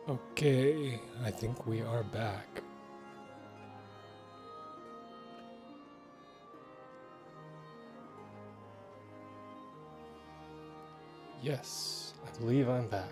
Okay, I think we are back. Yes, I believe I'm back.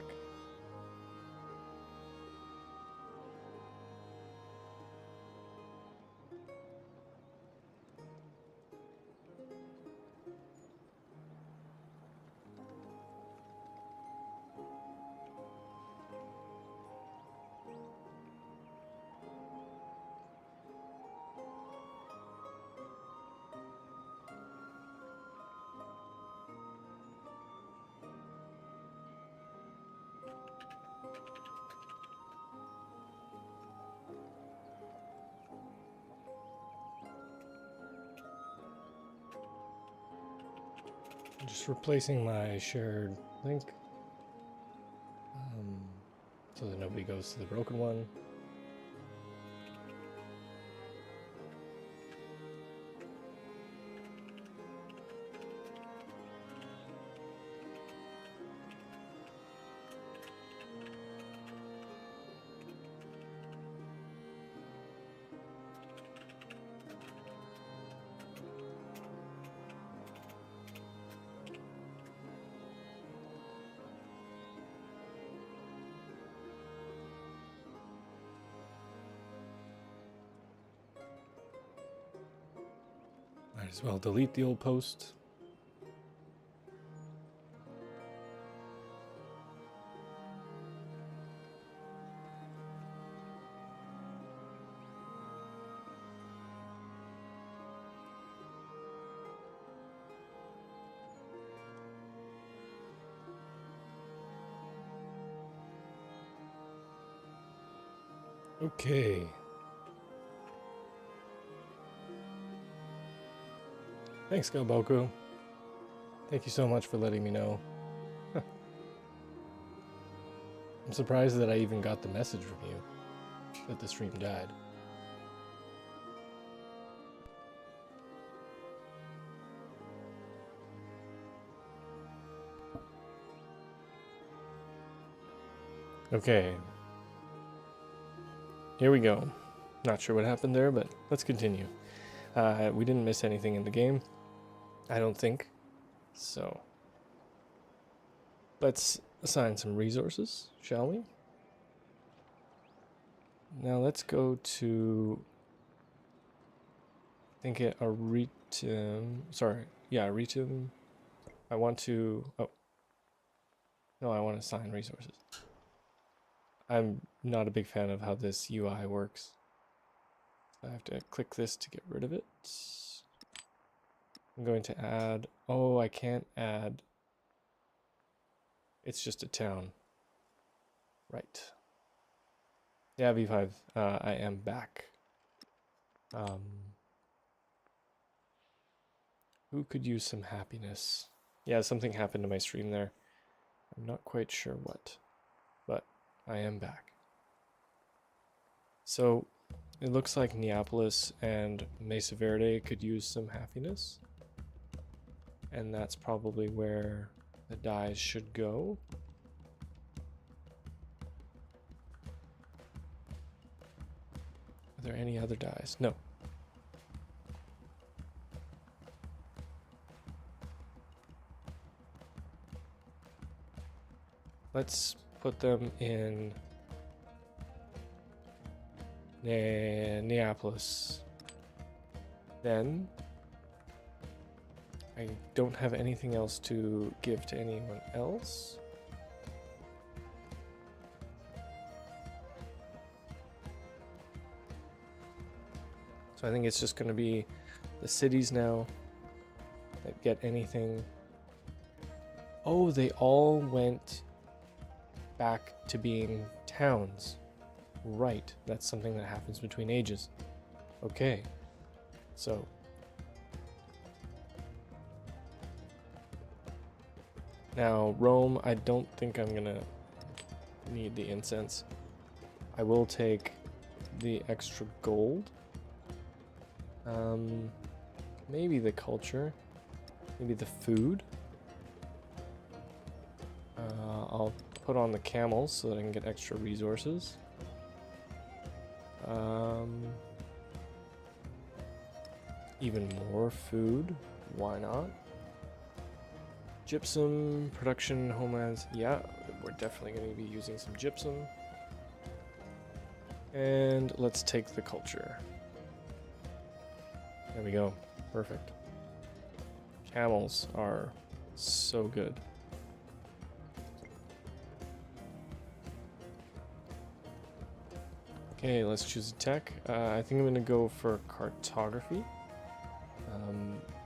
Just replacing my shared link so that nobody goes to the broken one. Might as well delete the old post. Okay. Thanks, Galboku. Thank you so much for letting me know. I'm surprised that I even got the message from you that the stream died. Okay. Here we go. Not sure what happened there, but let's continue. We didn't miss anything in the game, I don't think. So, let's assign some resources, shall we? Now let's go to, I think it Aritum. Sorry, yeah, Aritum. I want to. Oh, no, I want to assign resources. I'm not a big fan of how this UI works. I have to click this to get rid of it. I'm going to add. Oh, I can't add. It's just a town. Right. Yeah, V5. I am back. Who could use some happiness? Yeah, something happened to my stream there. I'm not quite sure what, but I am back. So it looks like Neapolis and Mesa Verde could use some happiness. And that's probably where the dyes should go. Are there any other dyes? No. Let's put them in Neapolis. Then I don't have anything else to give to anyone else. So I think it's just going to be the cities now that get anything. Oh, they all went back to being towns. Right, that's something that happens between ages. Okay, so now Rome, I don't think I'm gonna need the incense. I will take the extra gold. Maybe the culture, maybe the food. I'll put on the camels so that I can get extra resources. Even more food. Why not? Gypsum, production, homelands. Yeah, we're definitely going to be using some gypsum. And let's take the culture. There we go. Perfect. Camels are so good. Okay, let's choose a tech. I think I'm going to go for cartography.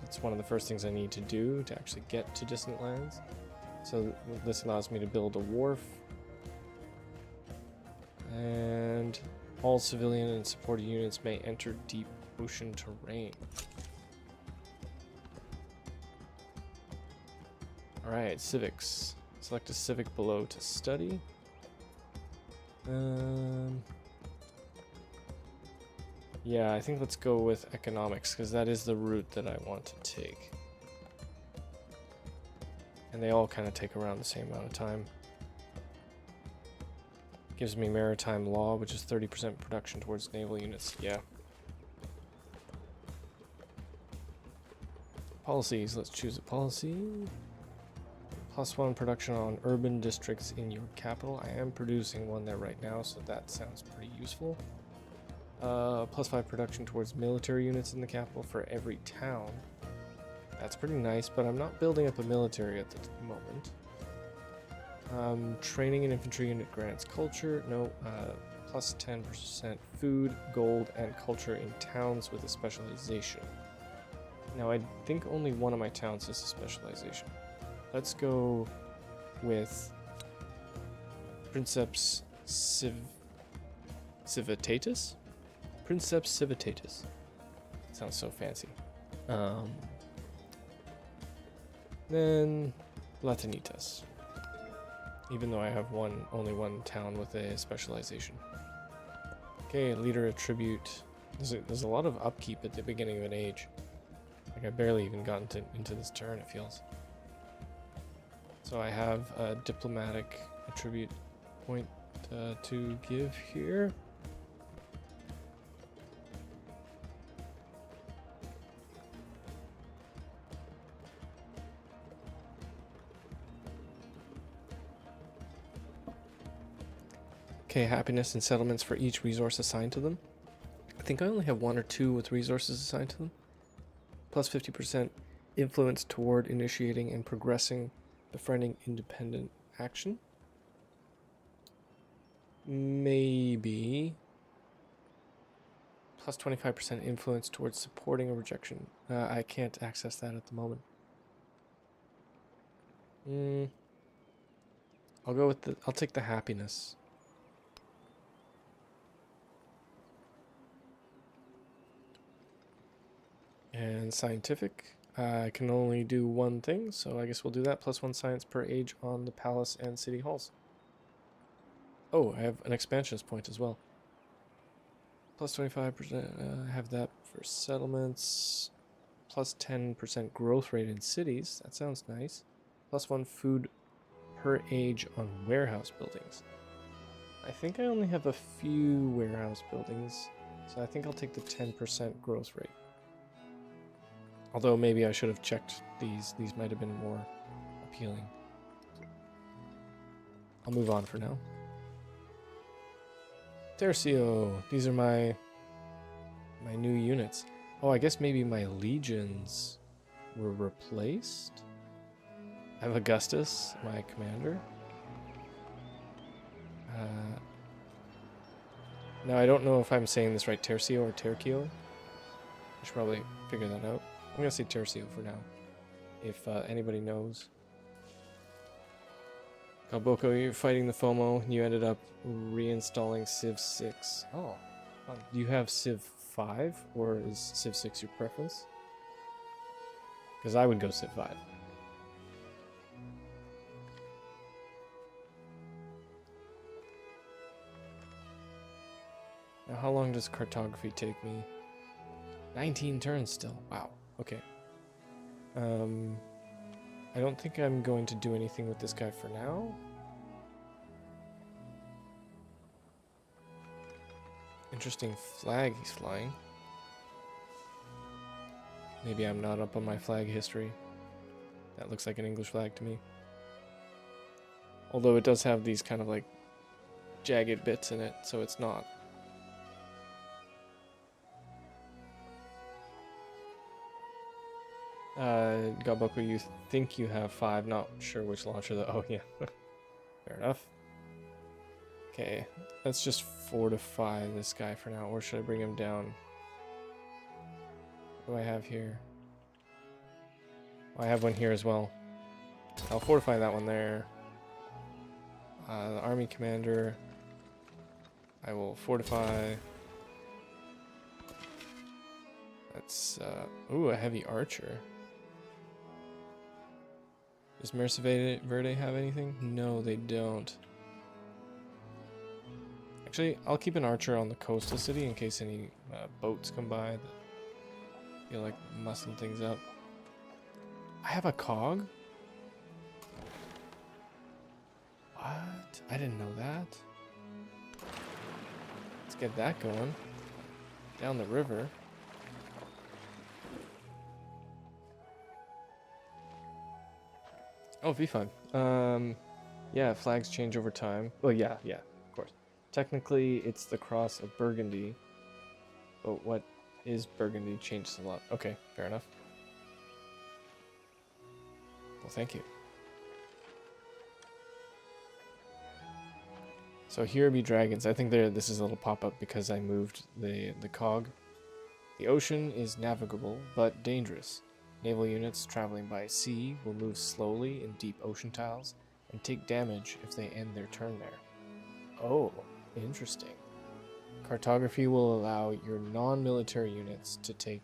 It's one of the first things I need to do to actually get to distant lands. So this allows me to build a wharf. And all civilian and supported units may enter deep ocean terrain. Alright, civics. Select a civic below to study. Yeah, I think let's go with economics, because that is the route that I want to take. And they all kind of take around the same amount of time. Gives me maritime law, which is 30% production towards naval units. Yeah. Policies, let's choose a policy. +1 production on urban districts in your capital. I am producing one there right now, so that sounds pretty useful. +5 production towards military units in the capital for every town. That's pretty nice, but I'm not building up a military at the moment. Training an infantry unit grants culture. No, +10% food, gold, and culture in towns with a specialization. Now, I think only one of my towns has a specialization. Let's go with Princeps Civitatis? Princeps Civitatis. Sounds so fancy. Then Latinitas. Even though I have only one town with a specialization. Okay, leader attribute. There's a lot of upkeep at the beginning of an age. Like I barely even got into this turn, it feels. So I have a diplomatic attribute point to give here. Okay, happiness and settlements for each resource assigned to them. I think I only have 1 or 2 with resources assigned to them. +50% influence toward initiating and progressing befriending independent action. Maybe. +25% influence towards supporting a rejection. I can't access that at the moment. I'll take the happiness. And scientific, I can only do one thing, so I guess we'll do that. +1 science per age on the palace and city halls. Oh, I have an expansions point as well. +25%, I have that for settlements. +10% growth rate in cities, that sounds nice. +1 food per age on warehouse buildings. I think I only have a few warehouse buildings, so I think I'll take the 10% growth rate. Although maybe I should have checked these. These might have been more appealing. I'll move on for now. Tercio. These are my new units. Oh, I guess maybe my legions were replaced? I have Augustus, my commander. Now, I don't know if I'm saying this right, Tercio or Tercio. I should probably figure that out. I'm going to say Tercio for now, if anybody knows. Kalboko, you're fighting the FOMO. You ended up reinstalling Civ 6. Oh, fun. Do you have Civ 5, or is Civ 6 your preference? Because I would go Civ 5. Now, how long does cartography take me? 19 turns still. Wow. Okay. I don't think I'm going to do anything with this guy for now. Interesting flag he's flying. Maybe I'm not up on my flag history. That looks like an English flag to me. Although it does have these kind of like jagged bits in it, so it's not. Gaboku, you think you have 5, not sure which launcher though. Oh yeah, fair enough. Okay, let's just fortify this guy for now, or should I bring him down? What do I have here? Oh, I have one here as well. I'll fortify that one there. The army commander, I will fortify. That's, ooh, a heavy archer. Does Mercedes Verde have anything? No, they don't. Actually, I'll keep an archer on the coastal city in case any boats come by that feel like mussing things up. I have a cog? What? I didn't know that. Let's get that going. Down the river. Oh, V5. Yeah, flags change over time. Well, yeah, of course. Technically, it's the cross of Burgundy. But what is Burgundy changes a lot. Okay, fair enough. Well, thank you. So here be dragons. I think this is a little pop-up because I moved the cog. The ocean is navigable, but dangerous. Naval units traveling by sea will move slowly in deep ocean tiles and take damage if they end their turn there. Oh, interesting. Cartography will allow your non-military units to take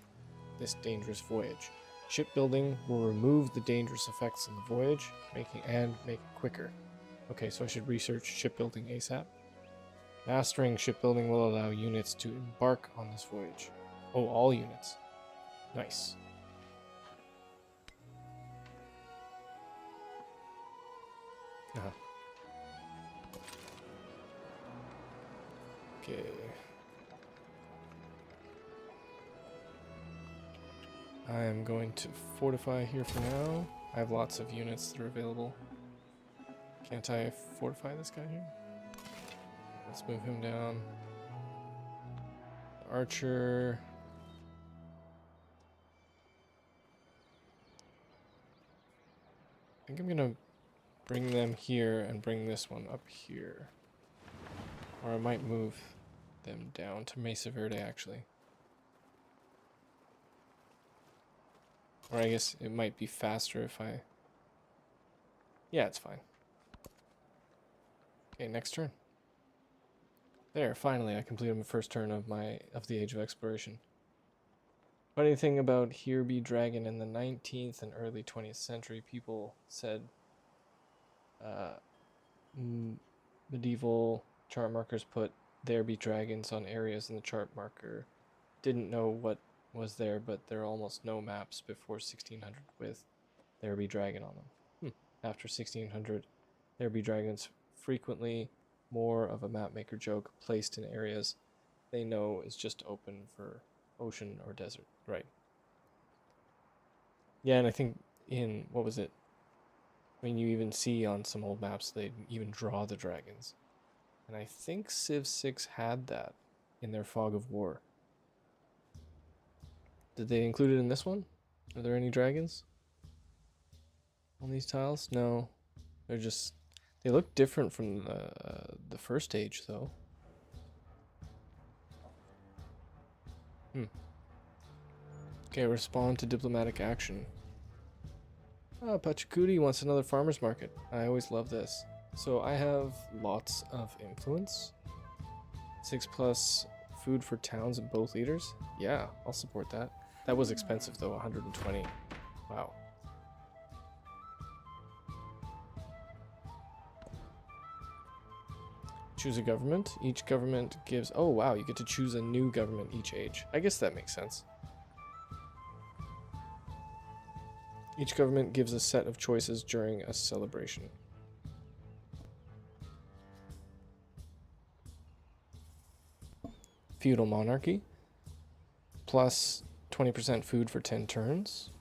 this dangerous voyage. Shipbuilding will remove the dangerous effects in the voyage, make it quicker. Okay, so I should research shipbuilding ASAP. Mastering shipbuilding will allow units to embark on this voyage. Oh, all units. Nice. Okay. I am going to fortify here for now. I have lots of units that are available. Can't I fortify this guy here? Let's move him down. Archer. I think I'm gonna bring them here and bring this one up here. Or I might move them down to Mesa Verde, actually. Or I guess it might be faster if I... Yeah, it's fine. Okay, next turn. There, finally I completed my first turn of the Age of Exploration. Funny thing about Here Be Dragon in the 19th and early 20th century, people said medieval chart markers put There Be Dragons on areas in the chart marker. Didn't know what was there, but there are almost no maps before 1600 with There Be Dragon on them. After 1600, There Be Dragons frequently more of a mapmaker joke placed in areas they know is just open for ocean or desert. Right. Yeah, and I think in, what was it? I mean, you even see on some old maps, they even draw the dragons. And I think Civ 6 had that in their Fog of War. Did they include it in this one? Are there any dragons on these tiles? No. They're just... They look different from the first age, though. Okay, respond to diplomatic action. Ah, Pachacudi wants another farmer's market. I always love this. So I have lots of influence. 6+ food for towns and both leaders. Yeah, I'll support that. That was expensive though, 120. Wow. Choose a government. Each government gives... Oh wow, you get to choose a new government each age. I guess that makes sense. Each government gives a set of choices during a celebration. feudal monarchy, plus 20% food for 10 turns,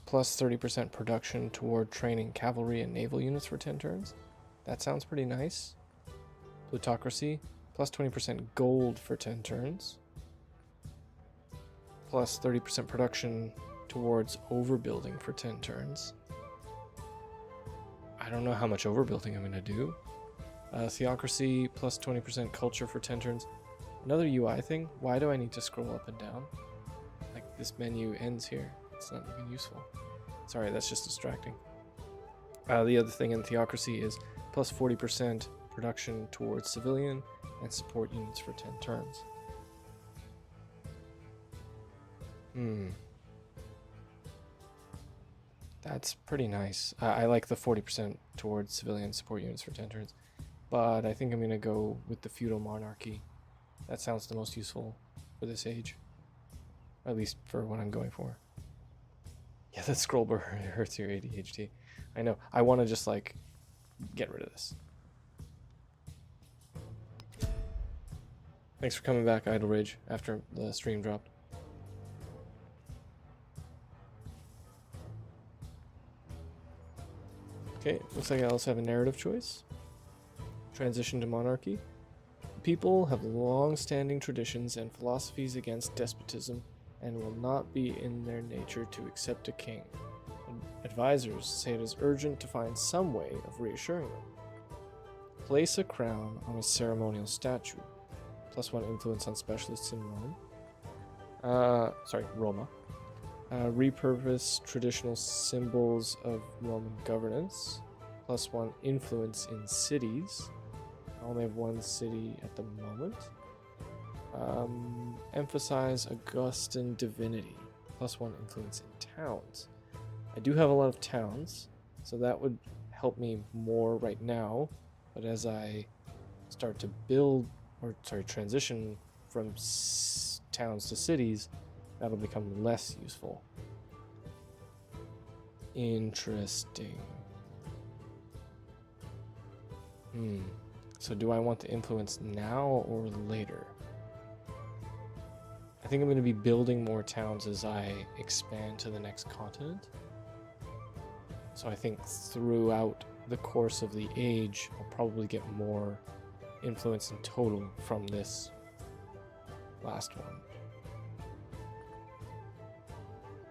plus 30% production toward training cavalry and naval units for 10 turns. That sounds pretty nice. Plutocracy, plus 20% gold for 10 turns, plus 30% production towards overbuilding for 10 turns. I don't know how much overbuilding I'm going to do. Theocracy, plus 20% culture for 10 turns. Another UI thing, why do I need to scroll up and down? Like, this menu ends here. It's not even useful. Sorry, that's just distracting. The other thing in Theocracy is plus 40% production towards civilian and support units for 10 turns. That's pretty nice. I like the 40% towards civilian support units for 10 turns, but I think I'm going to go with the feudal monarchy. That sounds the most useful for this age, at least for what I'm going for. Yeah, that scroll bar hurts your ADHD. I know. I want to just like get rid of this. Thanks for coming back, Idle Rage, after the stream dropped. Okay, looks like I also have a narrative choice. Transition to monarchy. People have long-standing traditions and philosophies against despotism and will not be in their nature to accept a king. Advisors say it is urgent to find some way of reassuring them. Place a crown on a ceremonial statue. +1 influence on specialists in Rome. Roma. Repurpose traditional symbols of Roman governance. +1 influence in cities. I only have one city at the moment. Emphasize Augustan divinity. +1 influence in towns. I do have a lot of towns, so that would help me more right now. But as I start to transition from towns to cities, that'll become less useful. Interesting. So do I want to influence now or later? I think I'm going to be building more towns as I expand to the next continent. So I think throughout the course of the age, I'll probably get more influence in total from this last one.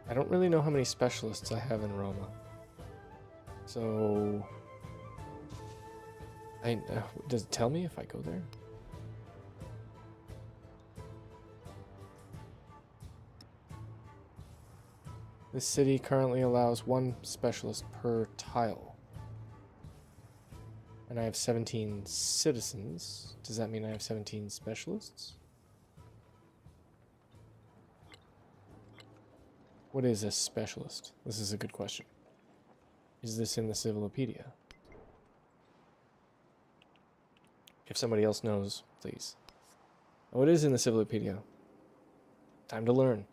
I don't really know how many specialists I have in Roma. So does it tell me if I go there? This city currently allows 1 specialist per tile. And I have 17 citizens. Does that mean I have 17 specialists? What is a specialist? This is a good question. Is this in the Civilopedia? If somebody else knows, please. Oh, it is in the Civilopedia. Time to learn.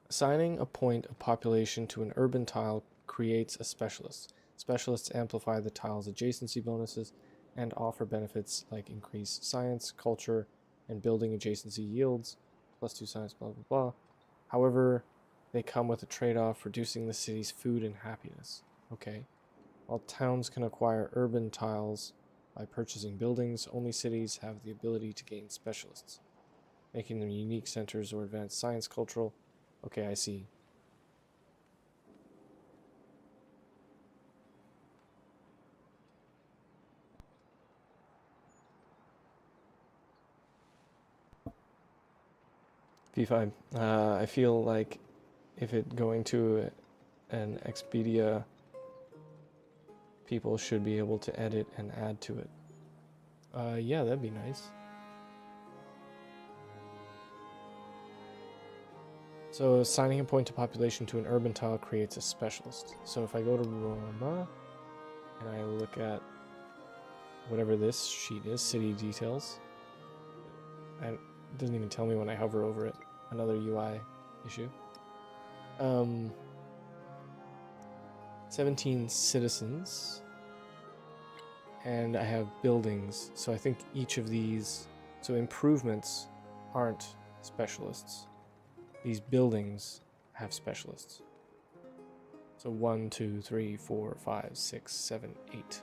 Assigning a point of population to an urban tile creates a specialist. Specialists amplify the tile's adjacency bonuses and offer benefits like increased science, culture, and building adjacency yields, +2 science, blah, blah, blah. However, they come with a trade-off, reducing the city's food and happiness. Okay. While towns can acquire urban tiles by purchasing buildings, only cities have the ability to gain specialists, making them unique centers or advanced science, cultural. Okay, I see. V5. I feel like if it going to an Expedia, people should be able to edit and add to it. Yeah, that'd be nice. So assigning a point to population to an urban tile creates a specialist. So if I go to Roma and I look at whatever this sheet is, city details, and it doesn't even tell me when I hover over it. Another UI issue. 17 citizens and I have buildings. So I think each of these, so improvements aren't specialists. These buildings have specialists. So 1, 2, 3, 4, 5, 6, 7, 8.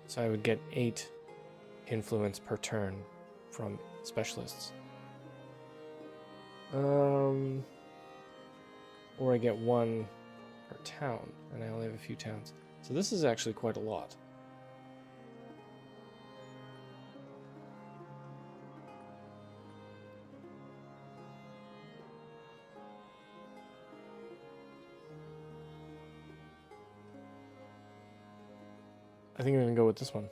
So I would get 8 influence per turn from specialists. Or I get 1 per town, and I only have a few towns. So this is actually quite a lot. I think I'm going to go with this one.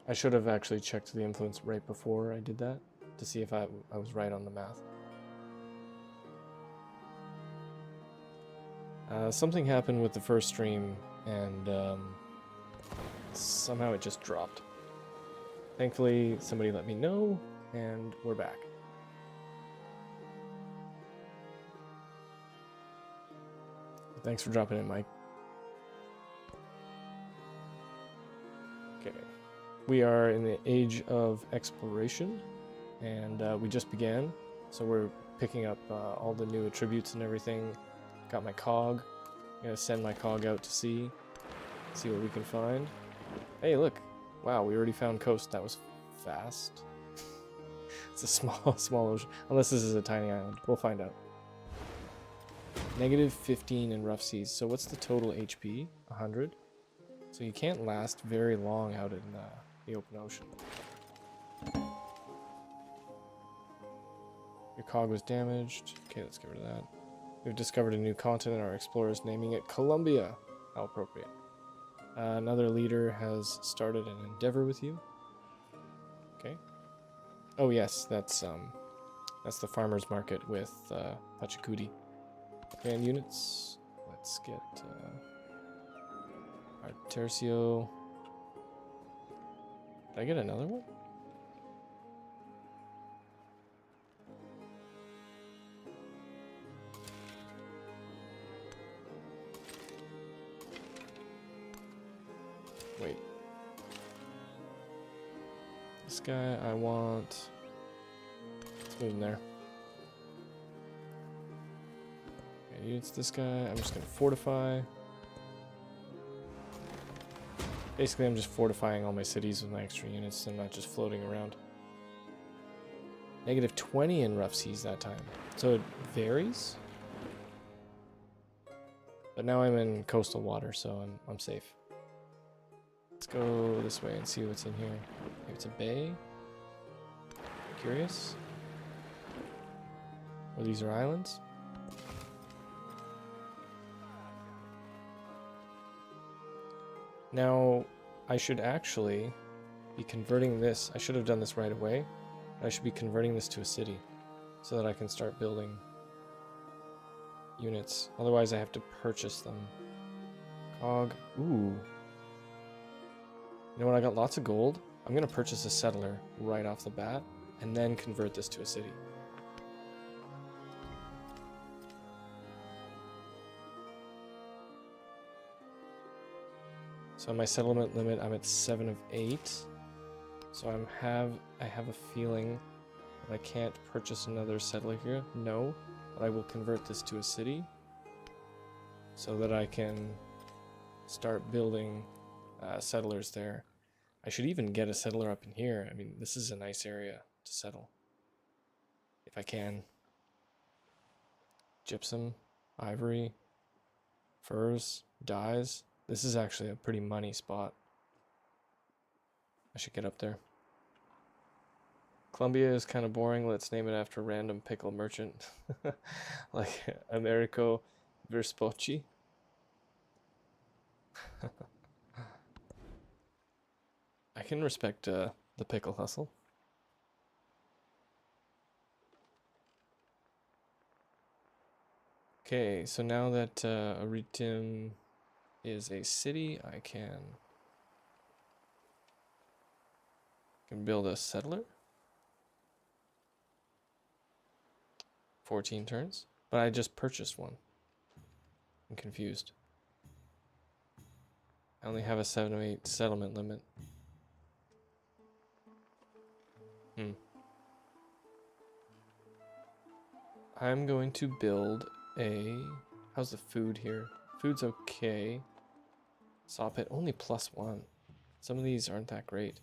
I should have actually checked the influence right before I did that to see if I was right on the math. Something happened with the first stream, and somehow it just dropped. Thankfully, somebody let me know, and we're back. Thanks for dropping in, Mike. Okay. We are in the age of exploration, and we just began, so we're picking up all the new attributes and everything. Got my cog. I'm gonna send my cog out to see what we can find. Hey, look! Wow, we already found coast. That was fast. It's a small ocean. Unless this is a tiny island. We'll find out. Negative 15 in rough seas. So what's the total HP? 100. So you can't last very long out in the open ocean. Your cog was damaged. Okay, let's get rid of that. We've discovered a new continent. Our explorers naming it Columbia. How appropriate. Another leader has started an endeavor with you. Okay. Oh yes, that's the farmers market with Pachacudi. Command units. Let's get our Tercio. Did I get another one? Wait. This guy I want. Let's move him there. Okay, it's this guy. I'm just gonna fortify. Basically, I'm just fortifying all my cities with my extra units. I'm not just floating around. Negative 20 in rough seas that time. So it varies. But now I'm in coastal water, so I'm safe. Let's go this way and see what's in here. Maybe it's a bay. Curious. Or these are islands. Now, I should actually be converting this. I should have done this right away. I should be converting this to a city so that I can start building units. Otherwise, I have to purchase them. Cog. Ooh. You know what? I got lots of gold. I'm going to purchase a settler right off the bat and then convert this to a city. So my settlement limit, I'm at 7 of 8. So I have a feeling that I can't purchase another settler here. No, but I will convert this to a city so that I can start building settlers there. I should even get a settler up in here. I mean, this is a nice area to settle. If I can. Gypsum, ivory, furs, dyes. This is actually a pretty money spot. I should get up there. Columbia is kind of boring. Let's name it after a random pickle merchant. Like Americo Vespucci. I can respect the pickle hustle. Okay, so now that Aritim is a city, I can build a settler. 14 turns, but I just purchased one. I'm confused. I only have a 7 to 8 settlement limit. I'm going to build a... How's the food here? Food's okay. Saw pit, only +1. Some of these aren't that great.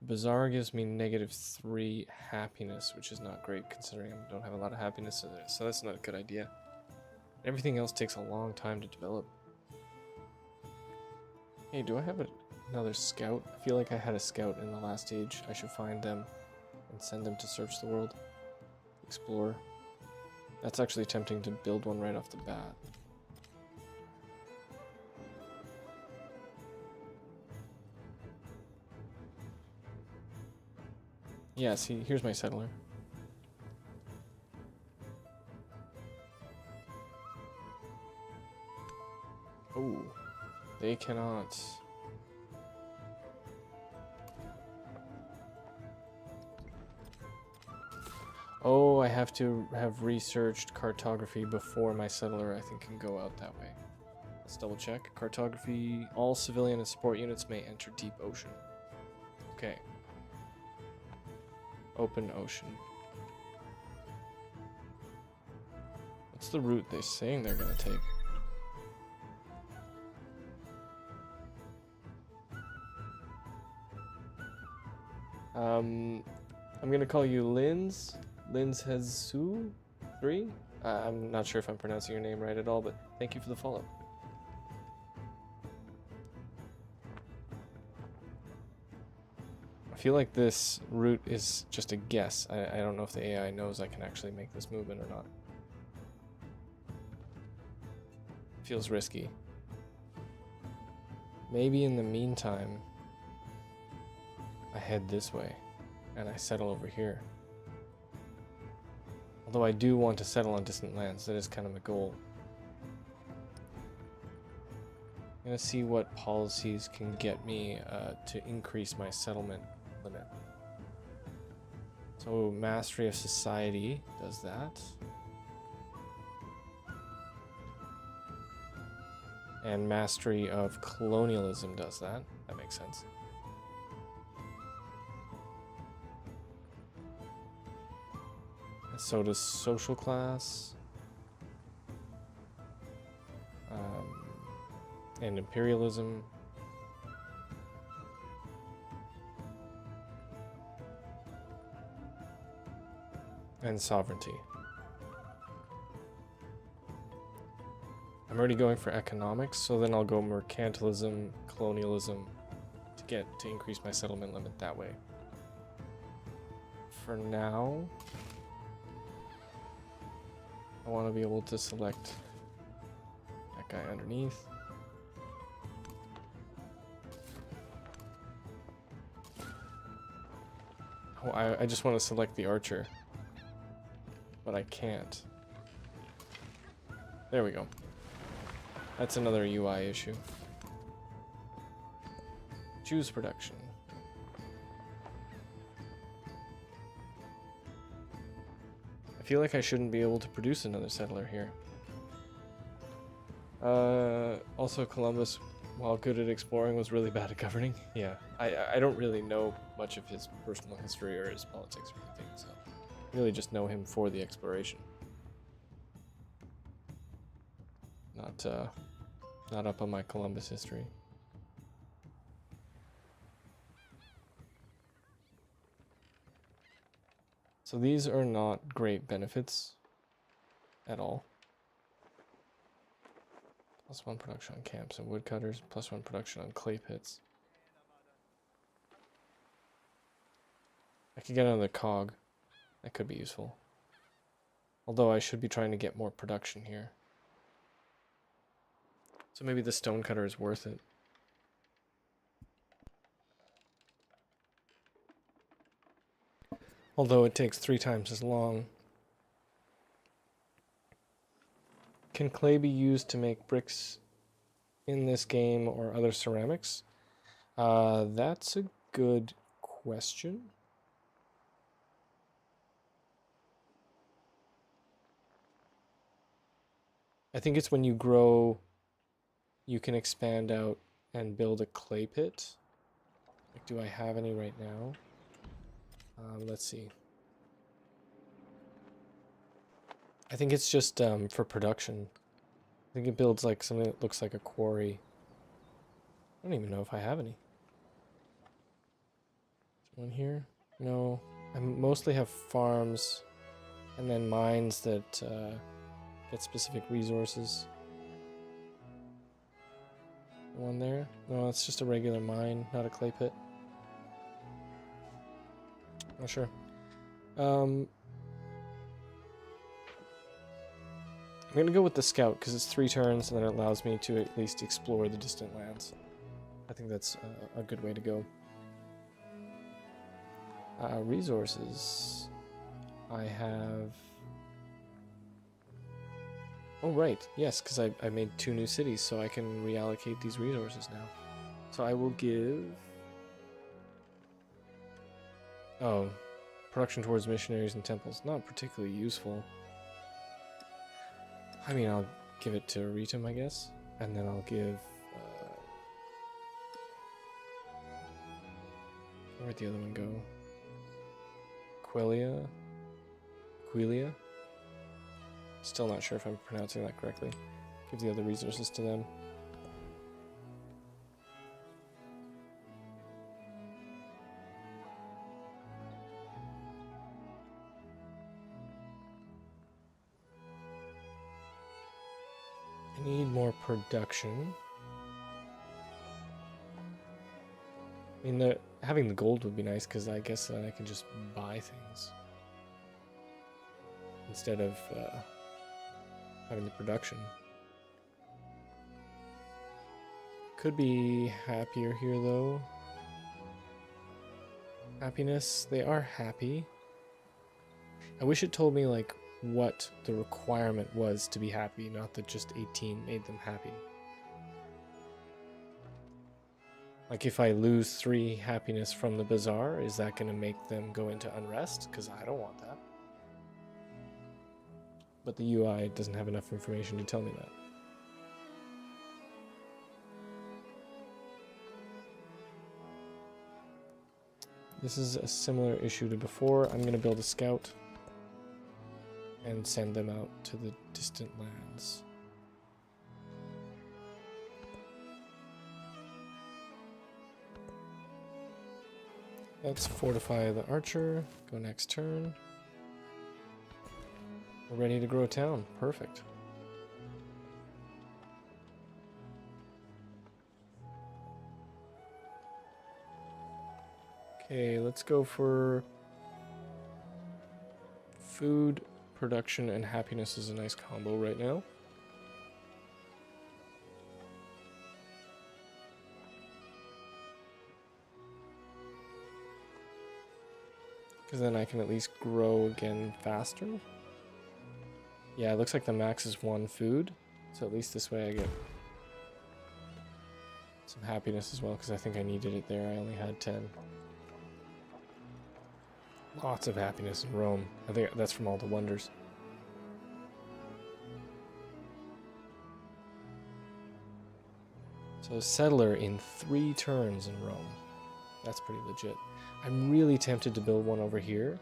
Bazaar gives me -3 happiness, which is not great considering I don't have a lot of happiness, so that's not a good idea. Everything else takes a long time to develop. Hey, do I have another scout? I feel like I had a scout in the last age. I should find them and send them to search the world. Explore. That's actually tempting to build one right off the bat. Yeah, see, here's my settler. Oh, they cannot. Oh, I have to have researched cartography before my settler, I think, can go out that way. Let's double check. Cartography, all civilian and support units may enter deep ocean. Okay. Open ocean. What's the route they're saying they're gonna take? I'm gonna call you Linz. Linz Hezu 3? I'm not sure if I'm pronouncing your name right at all, but thank you for the follow. I feel like this route is just a guess. I don't know if the AI knows I can actually make this movement or not. Feels risky. Maybe in the meantime, I head this way and I settle over here. Although I do want to settle on distant lands, that is kind of a goal. I'm gonna see what policies can get me to increase my settlement limit. So mastery of society does that. And mastery of colonialism does that. That makes sense. And so does social class. And imperialism. And sovereignty. I'm already going for economics, so then I'll go mercantilism, colonialism to increase my settlement limit that way. For now, I want to be able to select that guy underneath. Oh, I just want to select the archer, but I can't. There we go. That's another UI issue. Choose production. I feel like I shouldn't be able to produce another settler here. Also Columbus, while good at exploring, was really bad at governing. Yeah, I don't really know much of his personal history or his politics or anything, so I really just know him for the exploration. Not up on my Columbus history. So these are not great benefits at all. +1 production on camps and woodcutters, +1 production on clay pits. I could get another cog. That could be useful. Although I should be trying to get more production here. So maybe the stonecutter is worth it. Although it takes 3 times as long. Can clay be used to make bricks in this game or other ceramics? That's a good question. I think it's when you grow, you can expand out and build a clay pit. Like, do I have any right now? Let's see. I think it's just for production. I think it builds like something that looks like a quarry. I don't even know if I have any. Is one here? No. I mostly have farms and then mines that get specific resources. One there? No, it's just a regular mine, not a clay pit. Not sure. I'm gonna go with the scout because it's 3 turns and then it allows me to at least explore the distant lands. I think that's a good way to go. Resources. I have... Oh, right. Yes, because I made 2 new cities, so I can reallocate these resources now. So I will give... Oh, production towards missionaries and temples. Not particularly useful. I mean, I'll give it to Ritum, I guess. And then I'll give... where'd the other one go? Aquilia? Still not sure if I'm pronouncing that correctly. Give the other resources to them. I need more production. I mean, having the gold would be nice because I guess then I can just buy things instead of having the production. Could be happier here though. Happiness, they are happy. I wish it told me like what the requirement was to be happy, not that just 18 made them happy. Like if I lose 3 happiness from the bazaar, is that going to make them go into unrest? Because I don't want that. But the UI doesn't have enough information to tell me that. This is a similar issue to before. I'm going to build a scout and send them out to the distant lands. Let's fortify the archer. Go next turn. We're ready to grow a town. Perfect. Okay, let's go for food, production, and happiness is a nice combo right now. Because then I can at least grow again faster. Yeah, it looks like the max is 1 food. So at least this way I get some happiness as well, because I think I needed it there. I only had 10. Lots of happiness in Rome. I think that's from all the wonders. So settler in 3 turns in Rome. That's pretty legit. I'm really tempted to build one over here,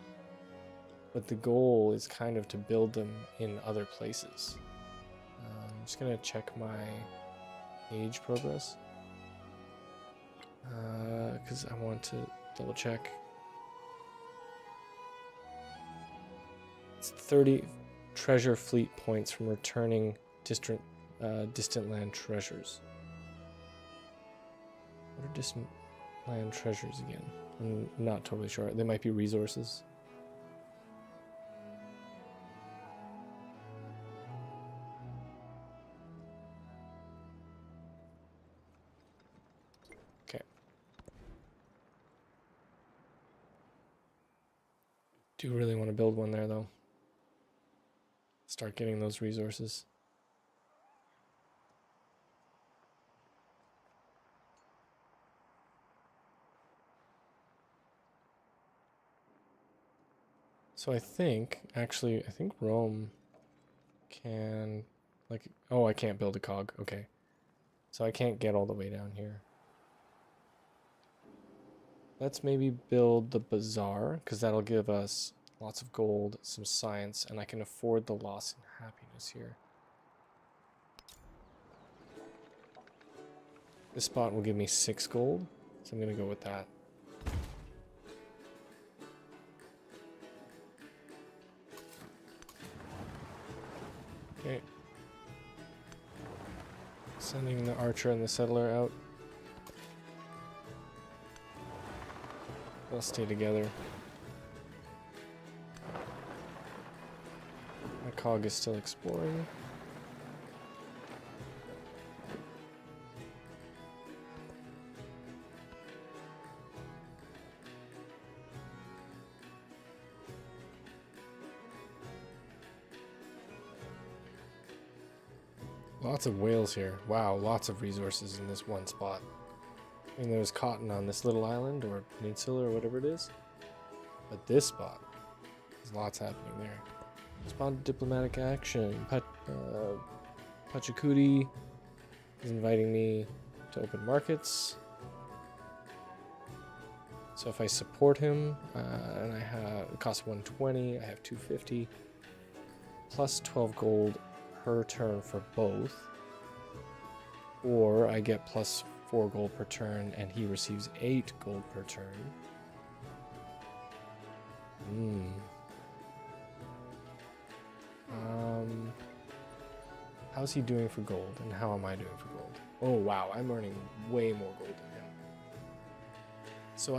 but the goal is kind of to build them in other places. I'm just gonna check my age progress because I want to double check. It's 30 treasure fleet points from returning distant land treasures. What are distant land treasures again? I'm not totally sure. They might be resources. Okay. Do really want to build one there though. Start getting those resources. So I think Rome can Like, oh, I can't build a cog. Okay. So I can't get all the way down here. Let's maybe build the bazaar, because that'll give us lots of gold, some science, and I can afford the loss in happiness here. This spot will give me 6 gold, so I'm going to go with that. Okay. Sending the archer and the settler out. They'll stay together. My cog is still exploring. Lots of whales here. Wow, lots of resources in this one spot. I mean, there's cotton on this little island or peninsula or whatever it is. But this spot, there's lots happening there. Respond to diplomatic action. Pachacudi is inviting me to open markets. So if I support him, and I have, it costs 120, I have 250, plus 12 gold per turn for both, or I get plus 4 gold per turn and he receives 8 gold per turn. How's he doing for gold and how am I doing for gold? Oh wow, I'm earning way more gold than him. So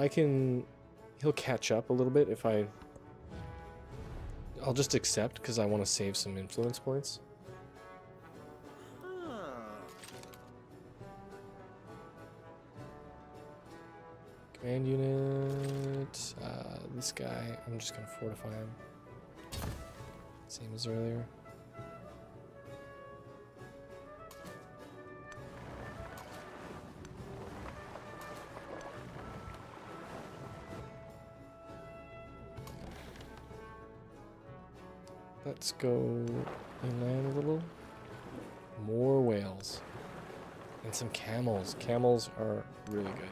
he'll catch up a little bit if I'll just accept because I want to save some influence points. Command unit, this guy, I'm just gonna fortify him. Same as earlier. Let's go inland a little. More whales. And some camels. Camels are really good.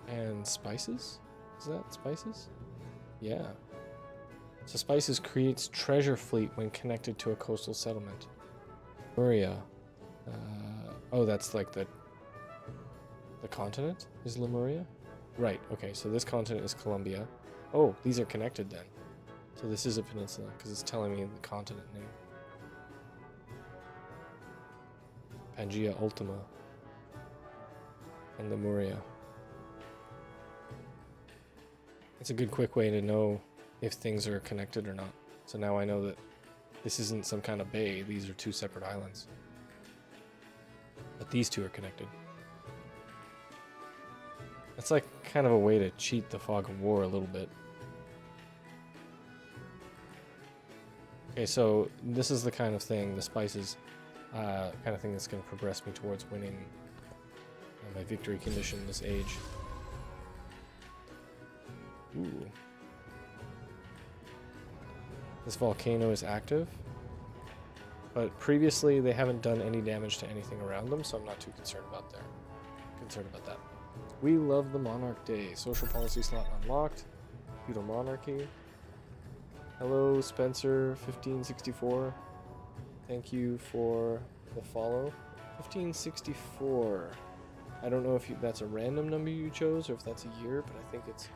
And spices? Is that spices? Yeah. So spices creates treasure fleet when connected to a coastal settlement. Lemuria. Oh, that's like the continent is Lemuria? Right, okay, so this continent is Columbia. Oh, these are connected then. So this is a peninsula, because it's telling me the continent name. Pangaea Ultima. And Lemuria. It's a good quick way to know if things are connected or not. So now I know that this isn't some kind of bay, these are 2 separate islands. But these 2 are connected. It's like kind of a way to cheat the fog of war a little bit. Okay, so this is the kind of thing, the spices, kind of thing that's going to progress me towards winning my victory condition this age. Ooh. This volcano is active, but previously they haven't done any damage to anything around them, so I'm not too concerned about that. We love the Monarch Day. Social policy slot unlocked. Feudal monarchy. Hello, Spencer 1564. Thank you for the follow. 1564. I don't know if that's a random number you chose or if that's a year, but I think it's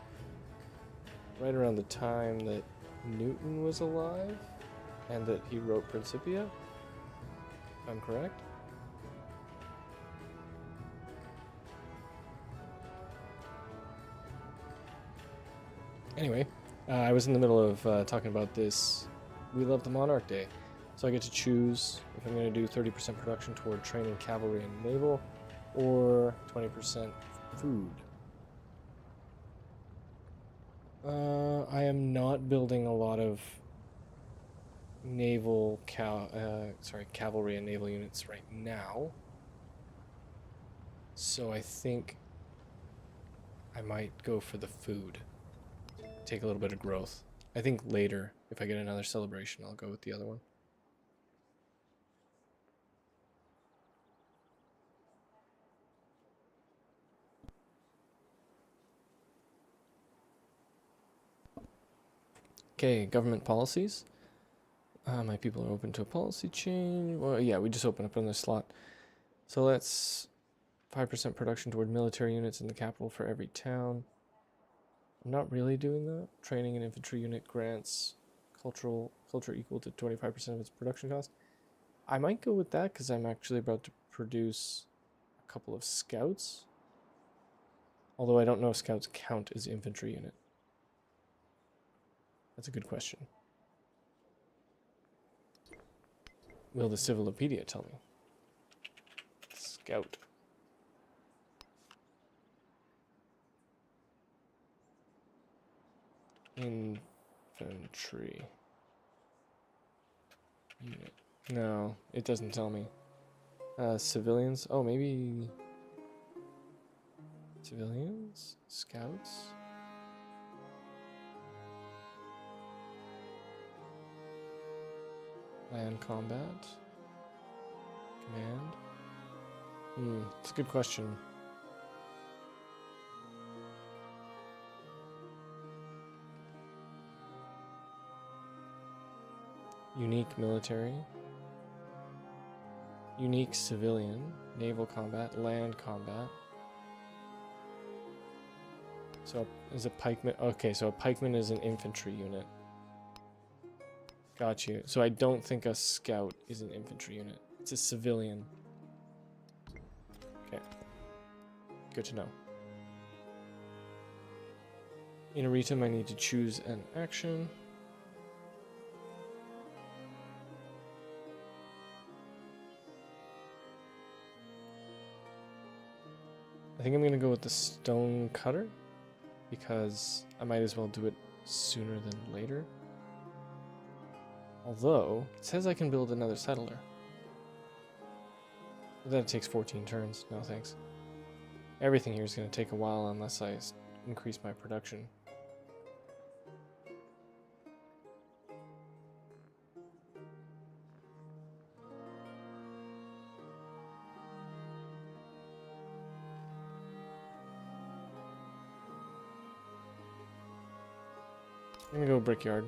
right around the time that Newton was alive and that he wrote Principia, if I'm correct. Anyway, I was in the middle of talking about this. We love the Monarch Day. So I get to choose if I'm going to do 30% production toward training cavalry and naval or 20% food. I am not building a lot of cavalry and naval units right now. So I think I might go for the food. Take a little bit of growth. I think later If I get another celebration, I'll go with the other one. Okay, government policies. My people are open to a policy change. Well, yeah, we just opened up another slot. So let's 5% production toward military units in the capital for every town. I'm not really doing that. Training an infantry unit grants culture equal to 25% of its production cost. I might go with that because I'm actually about to produce a couple of scouts. Although I don't know if scouts count as infantry unit. That's a good question. Will the Civilopedia tell me? Scout. Infantry unit. No, it doesn't tell me. Civilians? Oh, maybe... Civilians? Scouts? Land combat? Command? It's a good question. Unique military. Unique civilian. Naval combat. Land combat. So is a pikeman... Okay, so a pikeman is an infantry unit. Got you. So I don't think a scout is an infantry unit. It's a civilian. Okay. Good to know. In Aritum, I need to choose an action. I think I'm going to go with the stone cutter because I might as well do it sooner than later. Although, it says I can build another settler. But that takes 14 turns. No thanks. Everything here is going to take a while unless I increase my production. I'm going to go brickyard.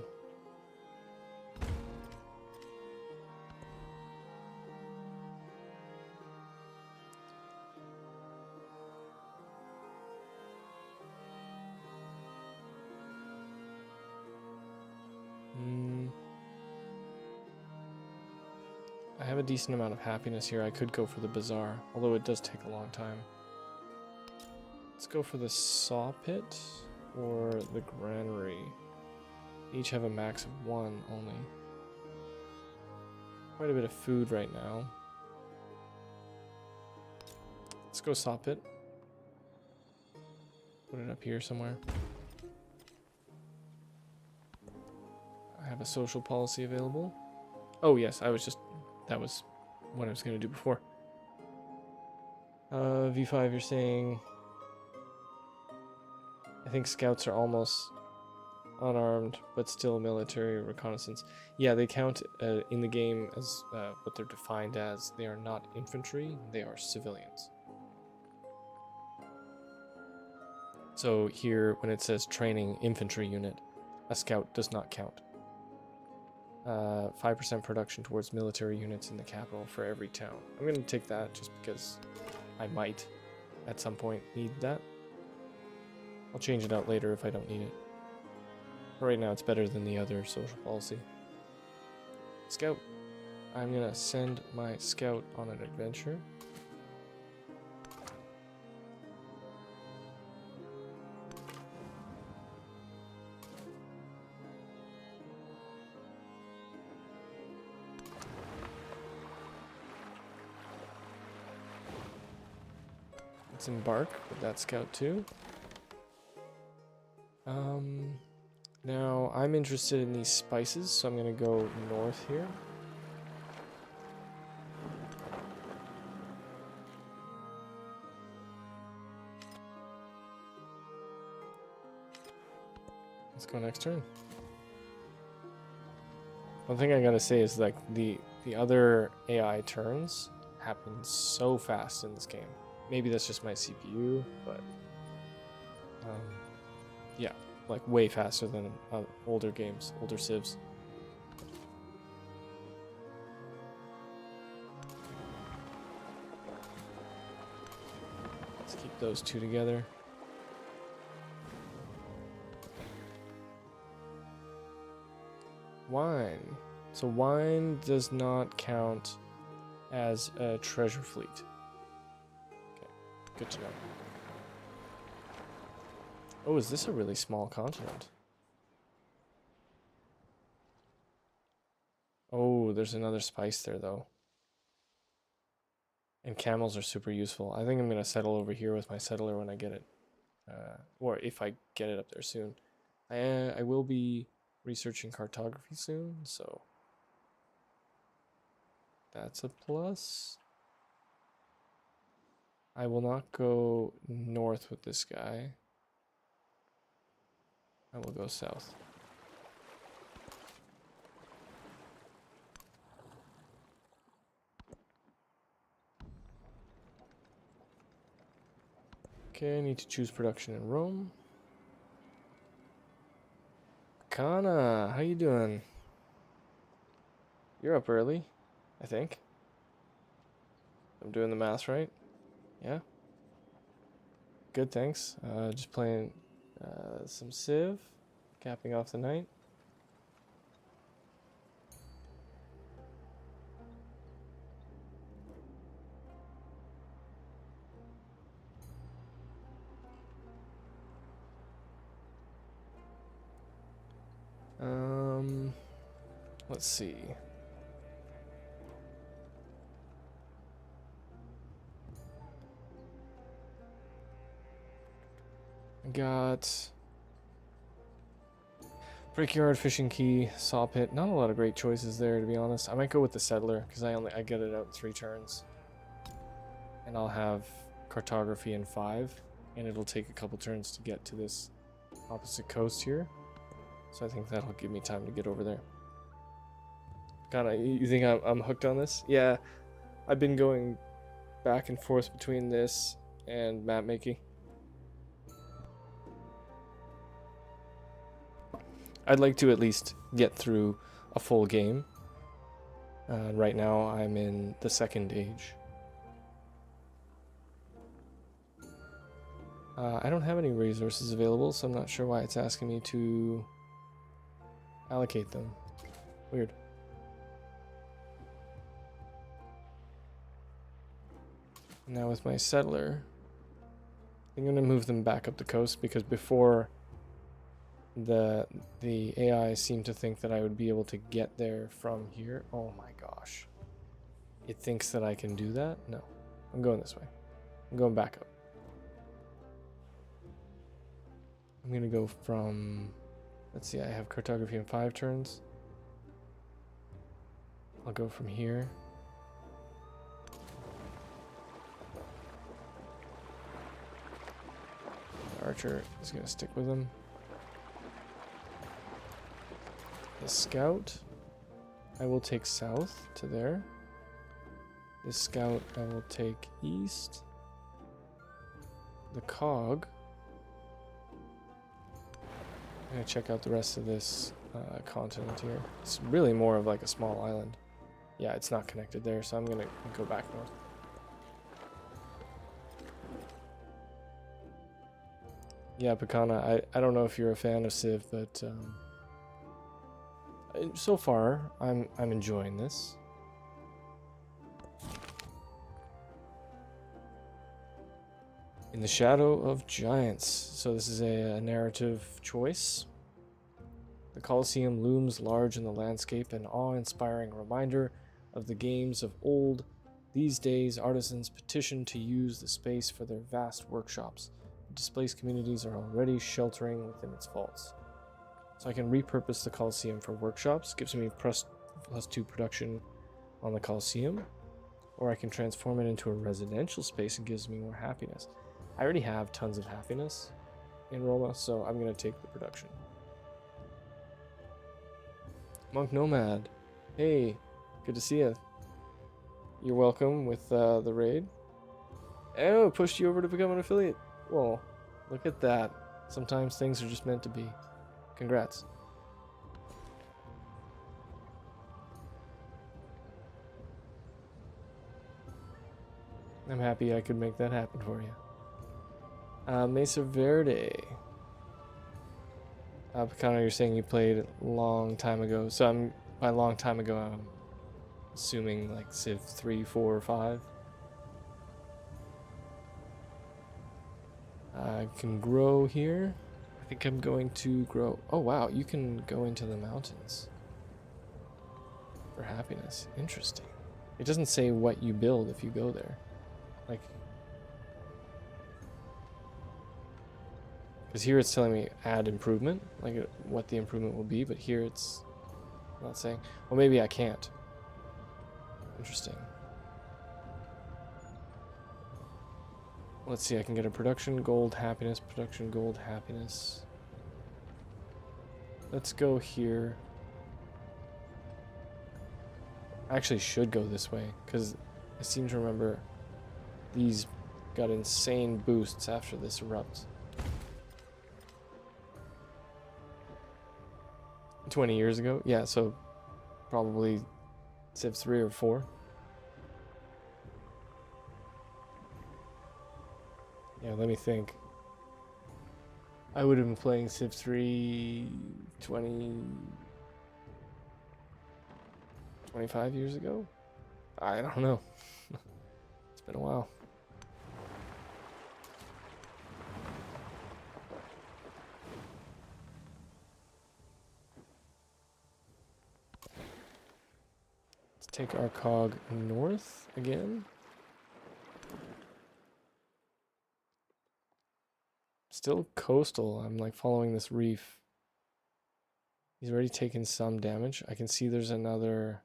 I have a decent amount of happiness here. I could go for the bazaar, although it does take a long time. Let's go for the saw pit or the granary. Each have a max of 1 only. Quite a bit of food right now. Let's go saw pit. Put it up here somewhere. I have a social policy available. Oh yes, that was what I was going to do before. V5, you're saying... I think scouts are almost unarmed, but still military reconnaissance. Yeah, they count in the game as what they're defined as. They are not infantry, they are civilians. So here, when it says training infantry unit, a scout does not count. 5% production towards military units in the capital for every town. I'm going to take that just because I might, at some point, need that. I'll change it out later if I don't need it. But right now, it's better than the other social policy. Scout. I'm going to send my scout on an adventure. Let's embark with that scout too. Now I'm interested in these spices, so I'm gonna go north here. Let's go next turn. One thing I gotta say is like the other AI turns happen so fast in this game. Maybe that's just my CPU, but yeah, like way faster than older games, older civs. Let's keep those two together. Wine. So wine does not count as a treasure fleet. Okay, good to know. Oh, is this a really small continent? Oh, there's another spice there though. And camels are super useful. I think I'm gonna settle over here with my settler when I get it. Or if I get it up there soon. I will be researching cartography soon, so that's a plus. I will not go north with this guy. I will go south. Okay, I need to choose production in Rome. Kana, how you doing? You're up early, I think. I'm doing the math right. Yeah. Good, thanks. Just playing some Civ, capping off the night. Let's see. I got Brickyard, Fishing Key, Saw Pit. Not a lot of great choices there, to be honest. I might go with the Settler because I get it out in 3 turns, and I'll have Cartography in 5, and it'll take a couple turns to get to this opposite coast here. So I think that'll give me time to get over there. Kinda, you think I'm hooked on this? Yeah, I've been going back and forth between this and map making. I'd like to at least get through a full game. Right now I'm in the 2nd age. I don't have any resources available, so I'm not sure why it's asking me to allocate them. Weird. Now with my settler, I'm going to move them back up the coast because before the AI seemed to think that I would be able to get there from here. Oh my gosh. It thinks that I can do that? No. I'm going this way. I'm going back up. I'm going to go from... Let's see, I have cartography in 5 turns. I'll go from here. Archer is going to stick with him. The scout, I will take south to there. The scout, I will take east. The cog, I'm going to check out the rest of this continent here. It's really more of like a small island. Yeah, it's not connected there, so I'm going to go back north. Yeah, Pekana, I don't know if you're a fan of Civ, but so far I'm enjoying this. In the Shadow of Giants. So this is a narrative choice. The Colosseum looms large in the landscape, an awe-inspiring reminder of the games of old. These days, artisans petition to use the space for their vast workshops. Displaced communities are already sheltering within its vaults. So I can repurpose the Colosseum for workshops, gives me +2 production on the Colosseum, or I can transform it into a residential space and gives me more happiness. I already have tons of happiness in Roma, so I'm going to take the production. Monk Nomad, Hey, good to see you. You're welcome with the raid. Oh, pushed you over to become an affiliate. Well, look at that. Sometimes things are just meant to be. Congrats. I'm happy I could make that happen for you. Mesa Verde. Picano, you're saying you played a long time ago. So by long time ago, I'm assuming like Civ 3, 4, or 5. I can grow here. I think I'm going to grow. Oh wow, you can go into the mountains for happiness. Interesting. It doesn't say what you build if you go there. Like, because here it's telling me add improvement, like what the improvement will be, but here it's not saying. Well, maybe I can't. Interesting. Let's see, I can get a production gold happiness, production gold happiness. Let's go here. I actually should go this way, because I seem to remember these got insane boosts after this erupt. 20 years ago? Yeah, so probably Civ 3 or 4. Yeah, let me think. I would have been playing Civ 3 25 years ago? I don't know. It's been a while. Let's take our cog north again. Still coastal. I'm like following this reef. He's already taken some damage. I can see there's another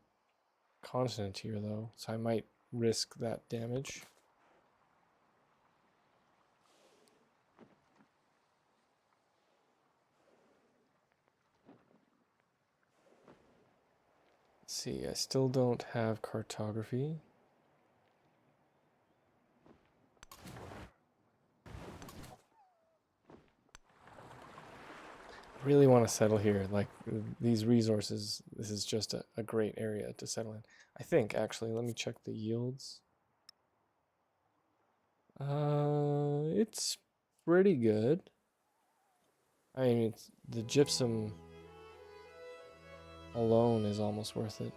continent here though, so I might risk that damage. Let's see, I still don't have cartography. Really want to settle here. Like, these resources, this is just a great area to settle in. I think, actually, let me check the yields. It's pretty good. I mean, it's, the gypsum alone is almost worth it.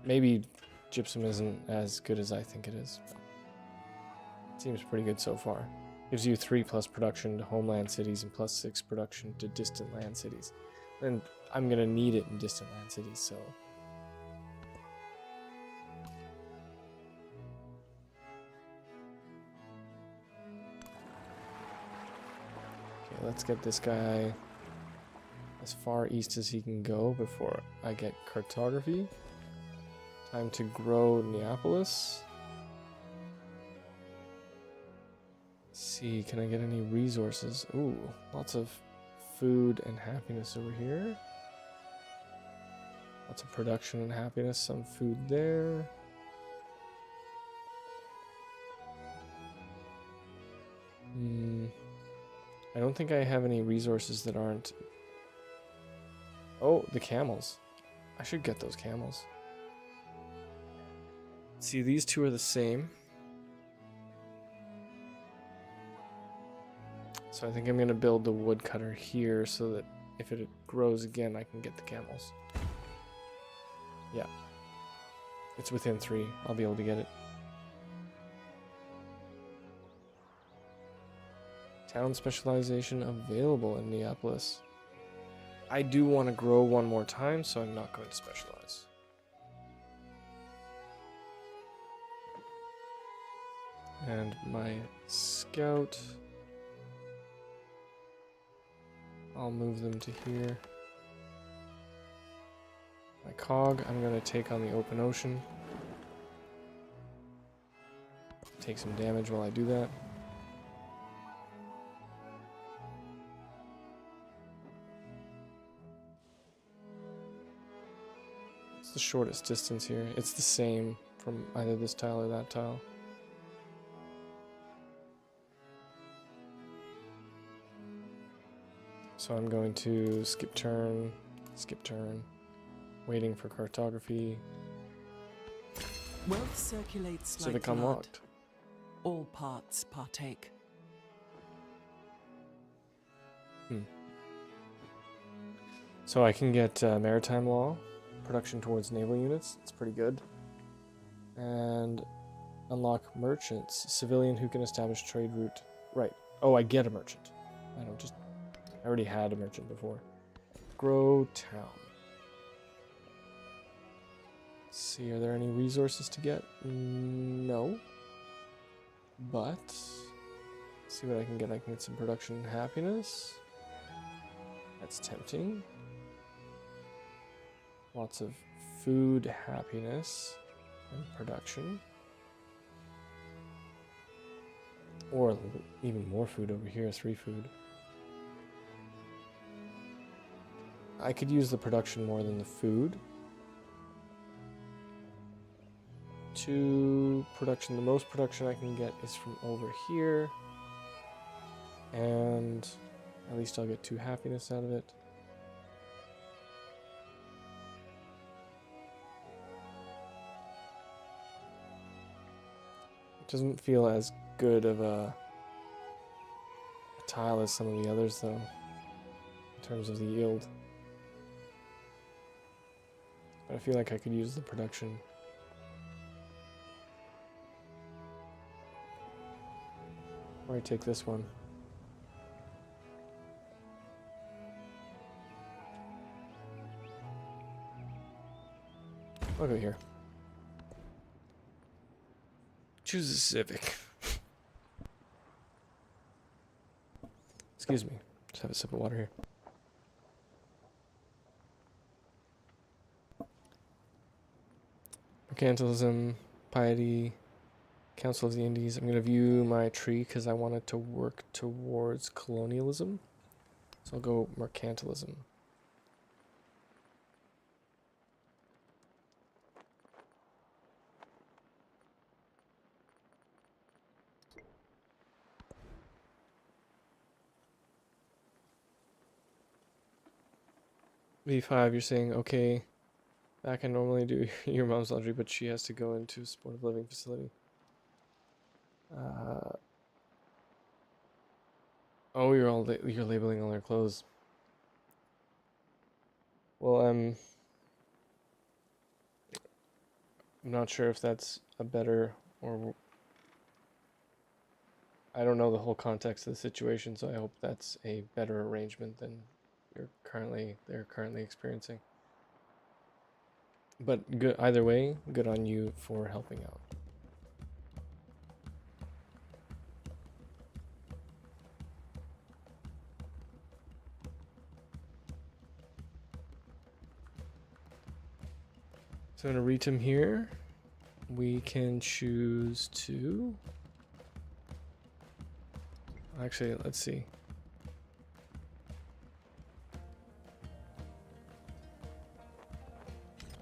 Maybe gypsum isn't as good as I think it is. It seems pretty good so far. Gives you 3+ production to homeland cities and +6 production to distant land cities. And I'm gonna need it in distant land cities, so. Okay, let's get this guy as far east as he can go before I get cartography. Time to grow Neapolis. See, can I get any resources? Ooh, lots of food and happiness over here. Lots of production and happiness, some food there. I don't think I have any resources that aren't... Oh, the camels. I should get those camels. See, these two are the same. So I think I'm going to build the woodcutter here so that if it grows again, I can get the camels. Yeah. It's within 3. I'll be able to get it. Town specialization available in Neapolis. I do want to grow one more time, so I'm not going to specialize. And my scout... I'll move them to here. My cog, I'm going to take on the open ocean. Take some damage while I do that. What's the shortest distance here? It's the same from either this tile or that tile. So I'm going to skip turn, waiting for cartography. Wealth circulates like Civic blood. unlocked. All parts partake. So I can get maritime law, production towards naval units. It's pretty good. And unlock merchants, civilian who can establish trade route. Right. Oh, I get a merchant. I don't just. I already had a merchant before. Grow town. Let's see, are there any resources to get? No. But let's see what I can get. I can get some production happiness. That's tempting. Lots of food happiness and production. Or even more food over here, 3 food. I could use the production more than the food. 2 production. The most production I can get is from over here. And at least I'll get 2 happiness out of it. It doesn't feel as good of a tile as some of the others though, in terms of the yield. But I feel like I could use the production. Or I take this one. I'll go here. Choose a civic. Excuse me. Just have a sip of water here. Mercantilism, piety, Council of the Indies. I'm going to view my tree because I want it to work towards colonialism. So I'll go mercantilism. V5, you're saying, okay, I can normally do your mom's laundry, but she has to go into a supportive living facility. Oh, you're labeling all their clothes. Well, I'm not sure if that's a better or I don't know the whole context of the situation, so I hope that's a better arrangement than they're currently experiencing. But good either way, good on you for helping out. So in Aritum here, we can choose to... Actually, let's see.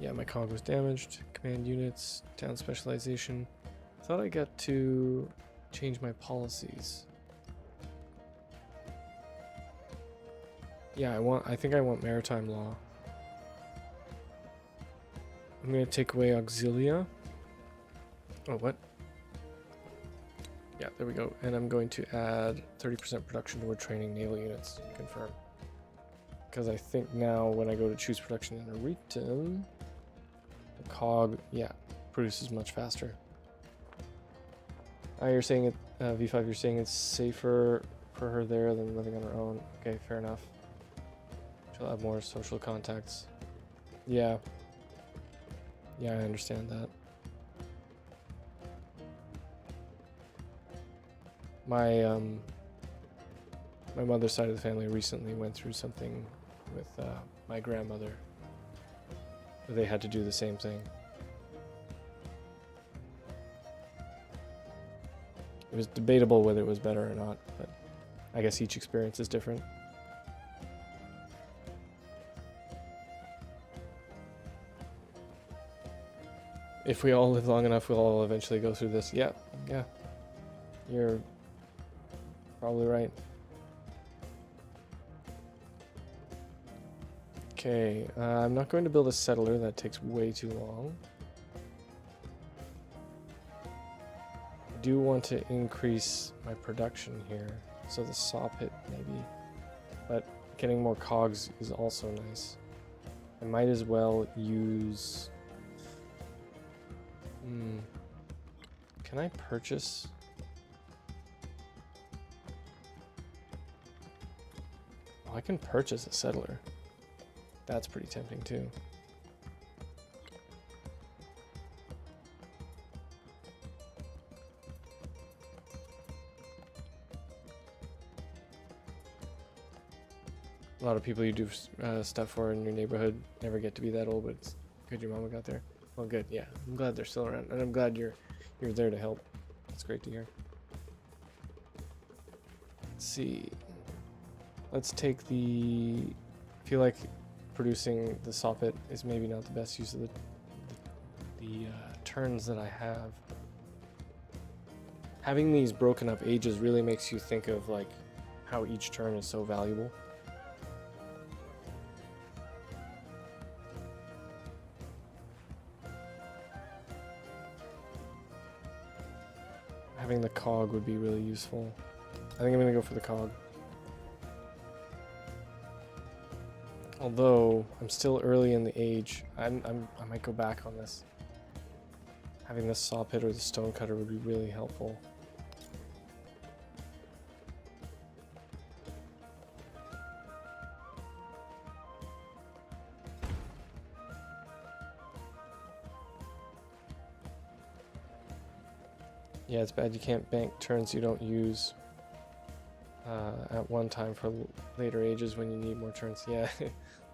Yeah, my cog was damaged. Command units, town specialization. I thought I got to change my policies. Yeah, I think I want maritime law. I'm gonna take away Auxilia. Oh, what? Yeah, there we go. And I'm going to add 30% production toward training naval units. Confirm. Because I think now when I go to choose production in Aritum, the cog, yeah, produces much faster. You're saying it, V5, you're saying it's safer for her there than living on her own. Okay, fair enough. She'll have more social contacts. Yeah. Yeah, I understand that. My mother's side of the family recently went through something with my grandmother. They had to do the same thing. It was debatable whether it was better or not, but I guess each experience is different. If we all live long enough, we'll all eventually go through this. Yeah, yeah. You're probably right. Okay, I'm not going to build a settler. That takes way too long. I do want to increase my production here. So the saw pit, maybe. But getting more cogs is also nice. I might as well use... Can I purchase? Oh, I can purchase a settler. That's pretty tempting too. A lot of people you do stuff for in your neighborhood never get to be that old, but it's good your mama got there. Well, good, yeah. I'm glad they're still around, and I'm glad you're there to help. That's great to hear. Let's see. Let's take the... I feel like producing the saw pit is maybe not the best use of the turns that I have. Having these broken up ages really makes you think of like how each turn is so valuable. Having the cog would be really useful. I think I'm gonna go for the cog. Although I'm still early in the age, I might go back on this. Having the saw pit or the stone cutter would be really helpful. Yeah, it's bad you can't bank turns you don't use at one time for later ages when you need more turns. Yeah,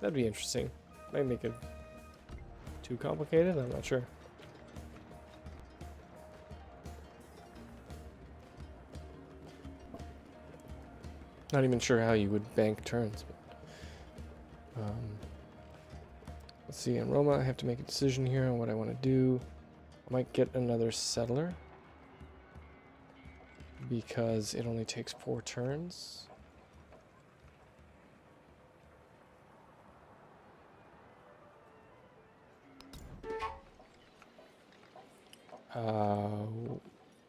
that'd be interesting. Might make it too complicated, I'm not sure. Not even sure how you would bank turns. But, let's see, in Roma I have to make a decision here on what I want to do. I might get another settler, because it only takes 4 turns.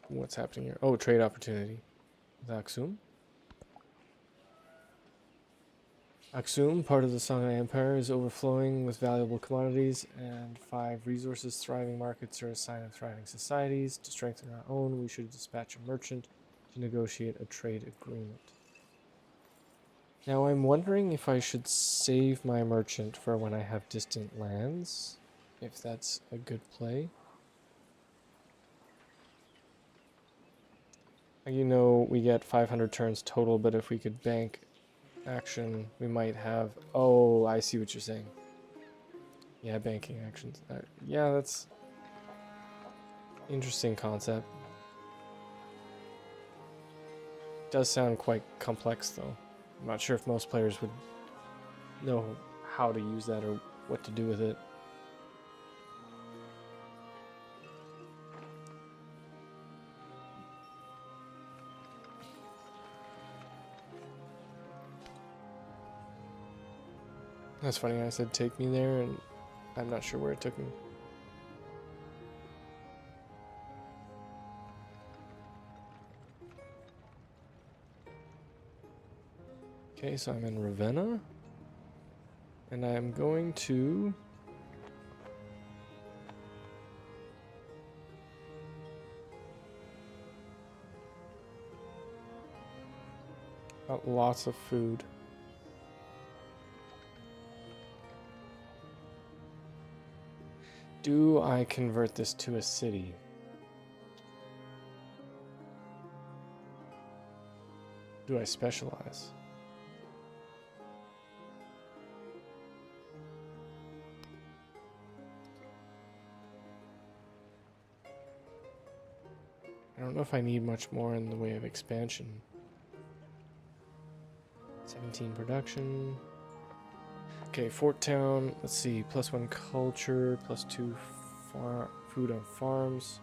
What's happening here? Oh, trade opportunity with Aksum. Aksum, part of the Songhai Empire, is overflowing with valuable commodities, and 5 resources. Thriving markets are a sign of thriving societies. To strengthen our own, we should dispatch a merchant to negotiate a trade agreement. Now I'm wondering if I should save my merchant for when I have distant lands, if that's a good play. You know, we get 500 turns total, but if we could bank action, we might have... Oh, I see what you're saying. Yeah, banking actions. Yeah, that's interesting concept. Does sound quite complex, though. I'm not sure if most players would know how to use that or what to do with it. That's funny, I said take me there, and I'm not sure where it took me. Okay, so I'm in Ravenna, and I'm going to... Got lots of food. Do I convert this to a city? Do I specialize? I don't know if I need much more in the way of expansion. 17 production. Okay, Fort Town, let's see, +1 culture, +2 food on farms.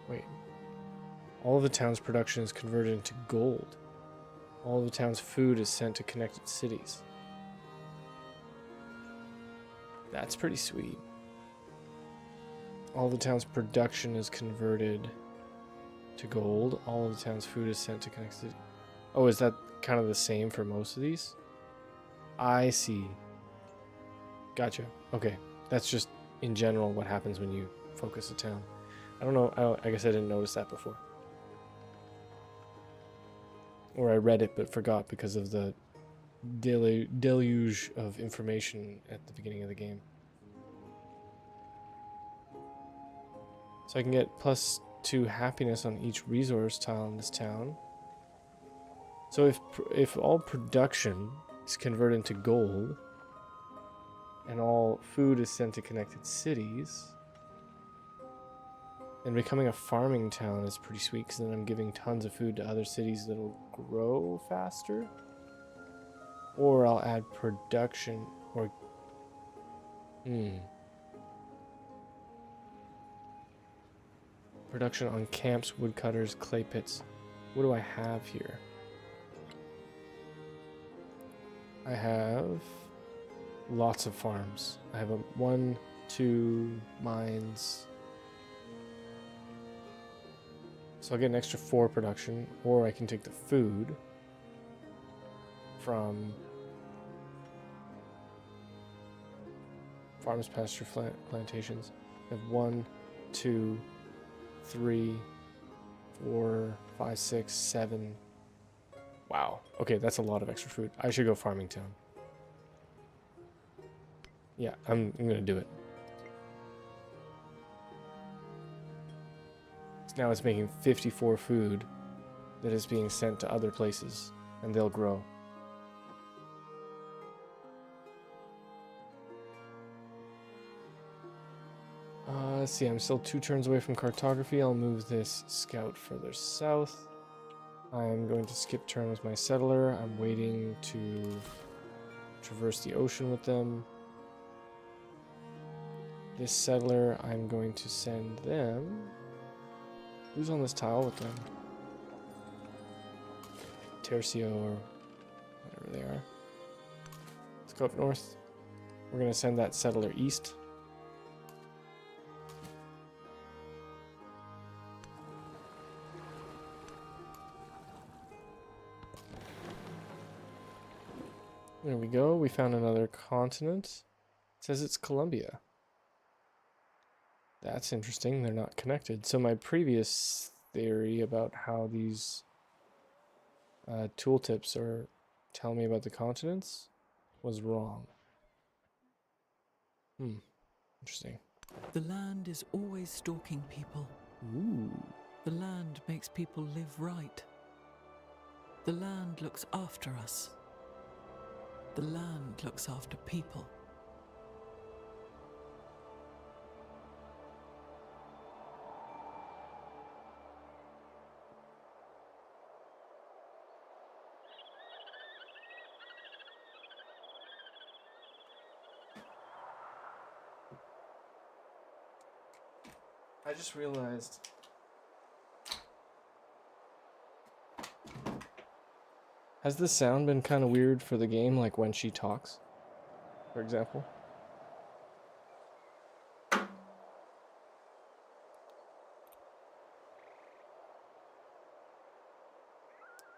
Wait. All of the town's production is converted into gold. All of the town's food is sent to connected cities. That's pretty sweet. All the town's production is converted to gold. All of the town's food is sent to connected cities. Oh, is that kind of the same for most of these? I see. Gotcha. Okay. That's just, in general, what happens when you focus a town. I don't know. I guess I didn't notice that before. Or I read it but forgot because of the deluge of information at the beginning of the game. So I can get +2 happiness on each resource tile in this town. So if all production is converted into gold and all food is sent to connected cities, then becoming a farming town is pretty sweet because then I'm giving tons of food to other cities that'll grow faster. Or I'll add production or... Production on camps, woodcutters, clay pits. What do I have here? I have lots of farms. I have 1, 2 mines. So I'll get an extra 4 production, or I can take the food from farms, pasture, plantations. I have 1, 2, 3, 4, 5, 6, 7. Wow. Okay, that's a lot of extra food. I should go farming town. Yeah, I'm gonna do it. Now it's making 54 food that is being sent to other places, and they'll grow. Let's see, I'm still 2 turns away from cartography. I'll move this scout further south. I'm going to skip turn with my settler. I'm waiting to traverse the ocean with them. This settler, I'm going to send them... Who's on this tile with them? Tercio or whatever they are. Let's go up north. We're going to send that settler east. There we go. We found another continent. It says it's Colombia. That's interesting. They're not connected. So my previous theory about how these tooltips are telling me about the continents was wrong. Interesting. The land is always stalking people. Ooh. The land makes people live right. The land looks after us. The land looks after people. I just realized has the sound been kind of weird for the game, like when she talks, for example?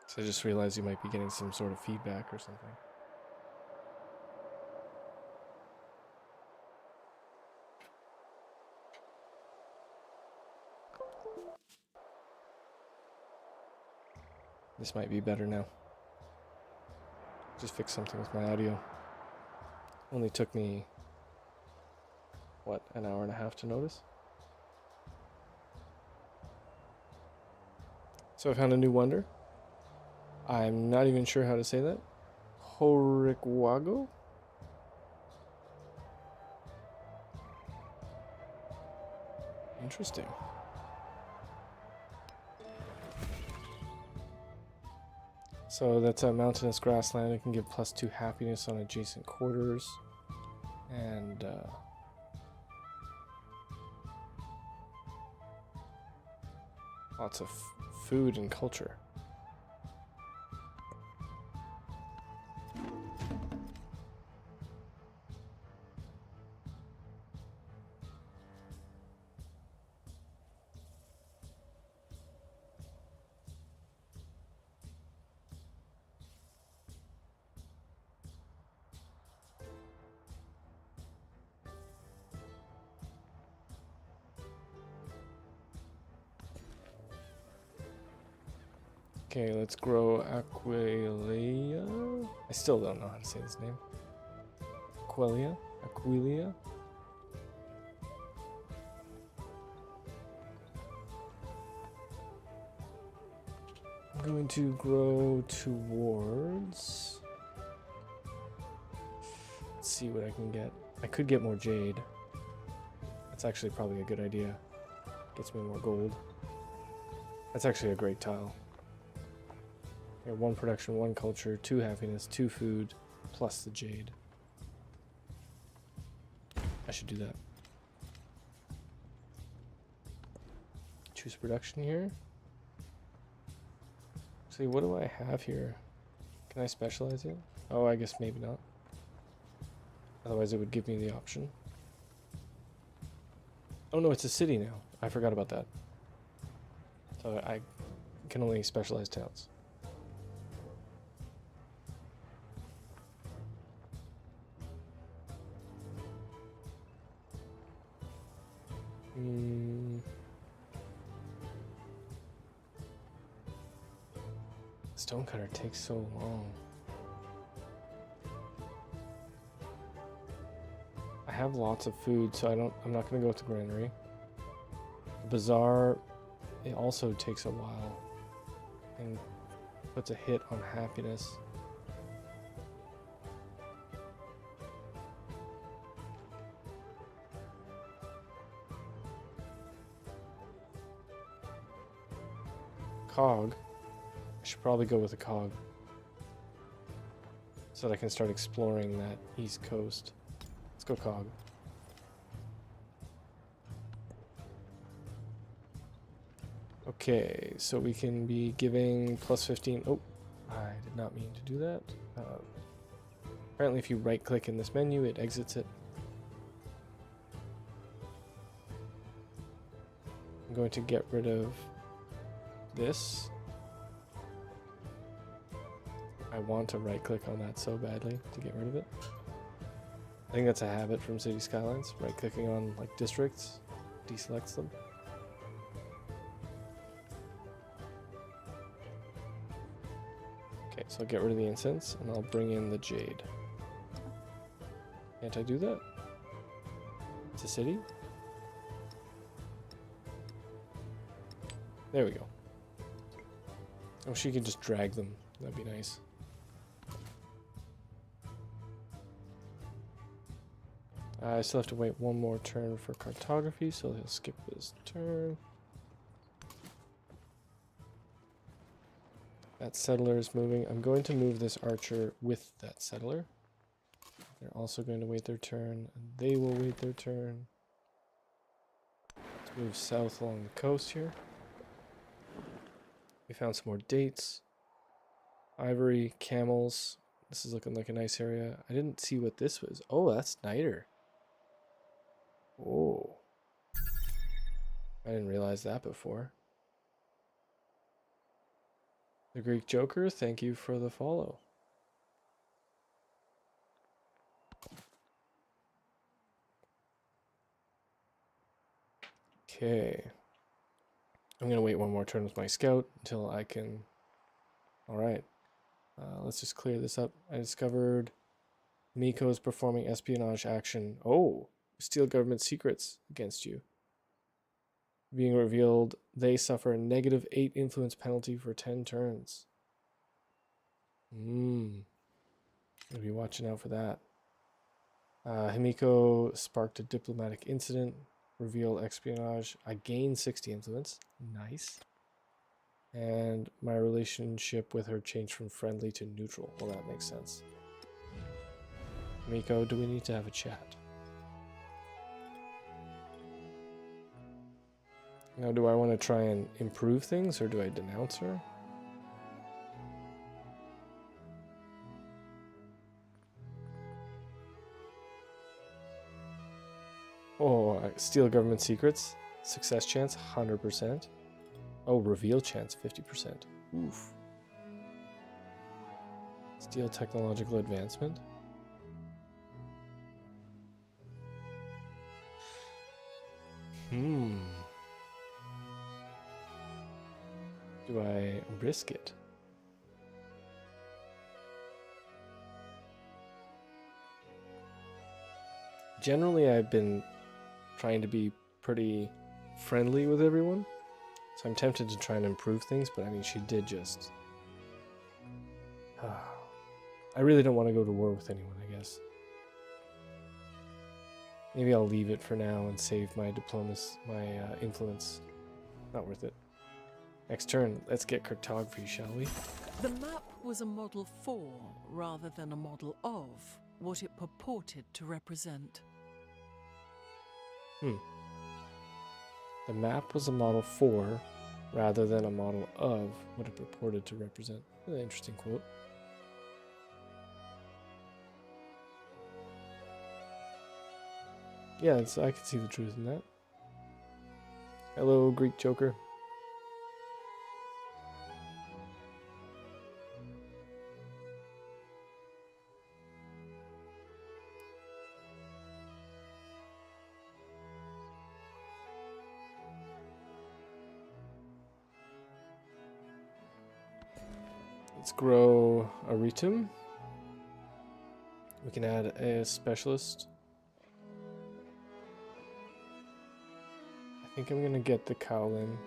So I just realized you might be getting some sort of feedback or something. This might be better now. Just fix something with my audio. Only took me, what, an hour and a half to notice? So I found a new wonder. I'm not even sure how to say that. Horikwago? Interesting. So that's a mountainous grassland. It can give +2 happiness on adjacent quarters. And lots of food and culture. Okay, let's grow Aquilia. I still don't know how to say this name. Aquilia? Aquilia? I'm going to grow towards... Let's see what I can get. I could get more jade. That's actually probably a good idea. Gets me more gold. That's actually a great tile. Yeah, 1 production, 1 culture, 2 happiness, 2 food, plus the jade. I should do that. Choose production here. See, what do I have here? Can I specialize it? Oh, I guess maybe not. Otherwise it would give me the option. Oh no, it's a city now. I forgot about that. So I can only specialize towns. Stonecutter takes so long. I have lots of food, so I'm not gonna go with the granary. The bazaar, it also takes a while and puts a hit on happiness. Cog. I should probably go with a cog so that I can start exploring that east coast. Let's go cog. Okay, so we can be giving +15. Oh, I did not mean to do that. Apparently if you right click in this menu, it exits it. I'm going to get rid of this. I want to right click on that so badly to get rid of it. I think that's a habit from City Skylines, right clicking on like districts, deselects them. Okay, so I'll get rid of the incense and I'll bring in the jade. Can't I do that? It's a city? There we go. Oh, she could just drag them. That'd be nice. I still have to wait 1 more turn for cartography, so he'll skip his turn. That settler is moving. I'm going to move this archer with that settler. They're also going to wait their turn, and they will wait their turn. Let's move south along the coast here. We found some more dates. Ivory, camels. This is looking like a nice area. I didn't see what this was. Oh, that's Niter. Oh. I didn't realize that before. The Greek Joker, thank you for the follow. Okay. I'm going to wait 1 more turn with my scout until I can... Alright. Let's just clear this up. I discovered Miko is performing espionage action. Oh! Steal government secrets against you. Being revealed, they suffer a -8 influence penalty for 10 turns. I'll be watching out for that. Himiko sparked a diplomatic incident. Reveal espionage. I gain 60 influence. Nice. And my relationship with her changed from friendly to neutral. Well, that makes sense. Miko, do we need to have a chat? Now, do I want to try and improve things, or do I denounce her? Oh, steal government secrets. Success chance, 100%. Oh, reveal chance, 50%. Oof. Steal technological advancement. Do I risk it? Generally, I've been trying to be pretty friendly with everyone, so I'm tempted to try and improve things, but I mean, she did just... I really don't want to go to war with anyone, I guess. Maybe I'll leave it for now and save my diplomacy, my influence. Not worth it. Next turn, let's get cartography, shall we? The map was a model for, rather than a model of, what it purported to represent. The map was a model for, rather than a model of, what it purported to represent. An interesting quote. Yeah, I can see the truth in that. Hello, Greek Joker. Let's grow a Ritum. We can add a specialist. I think I'm gonna get the Cowlin.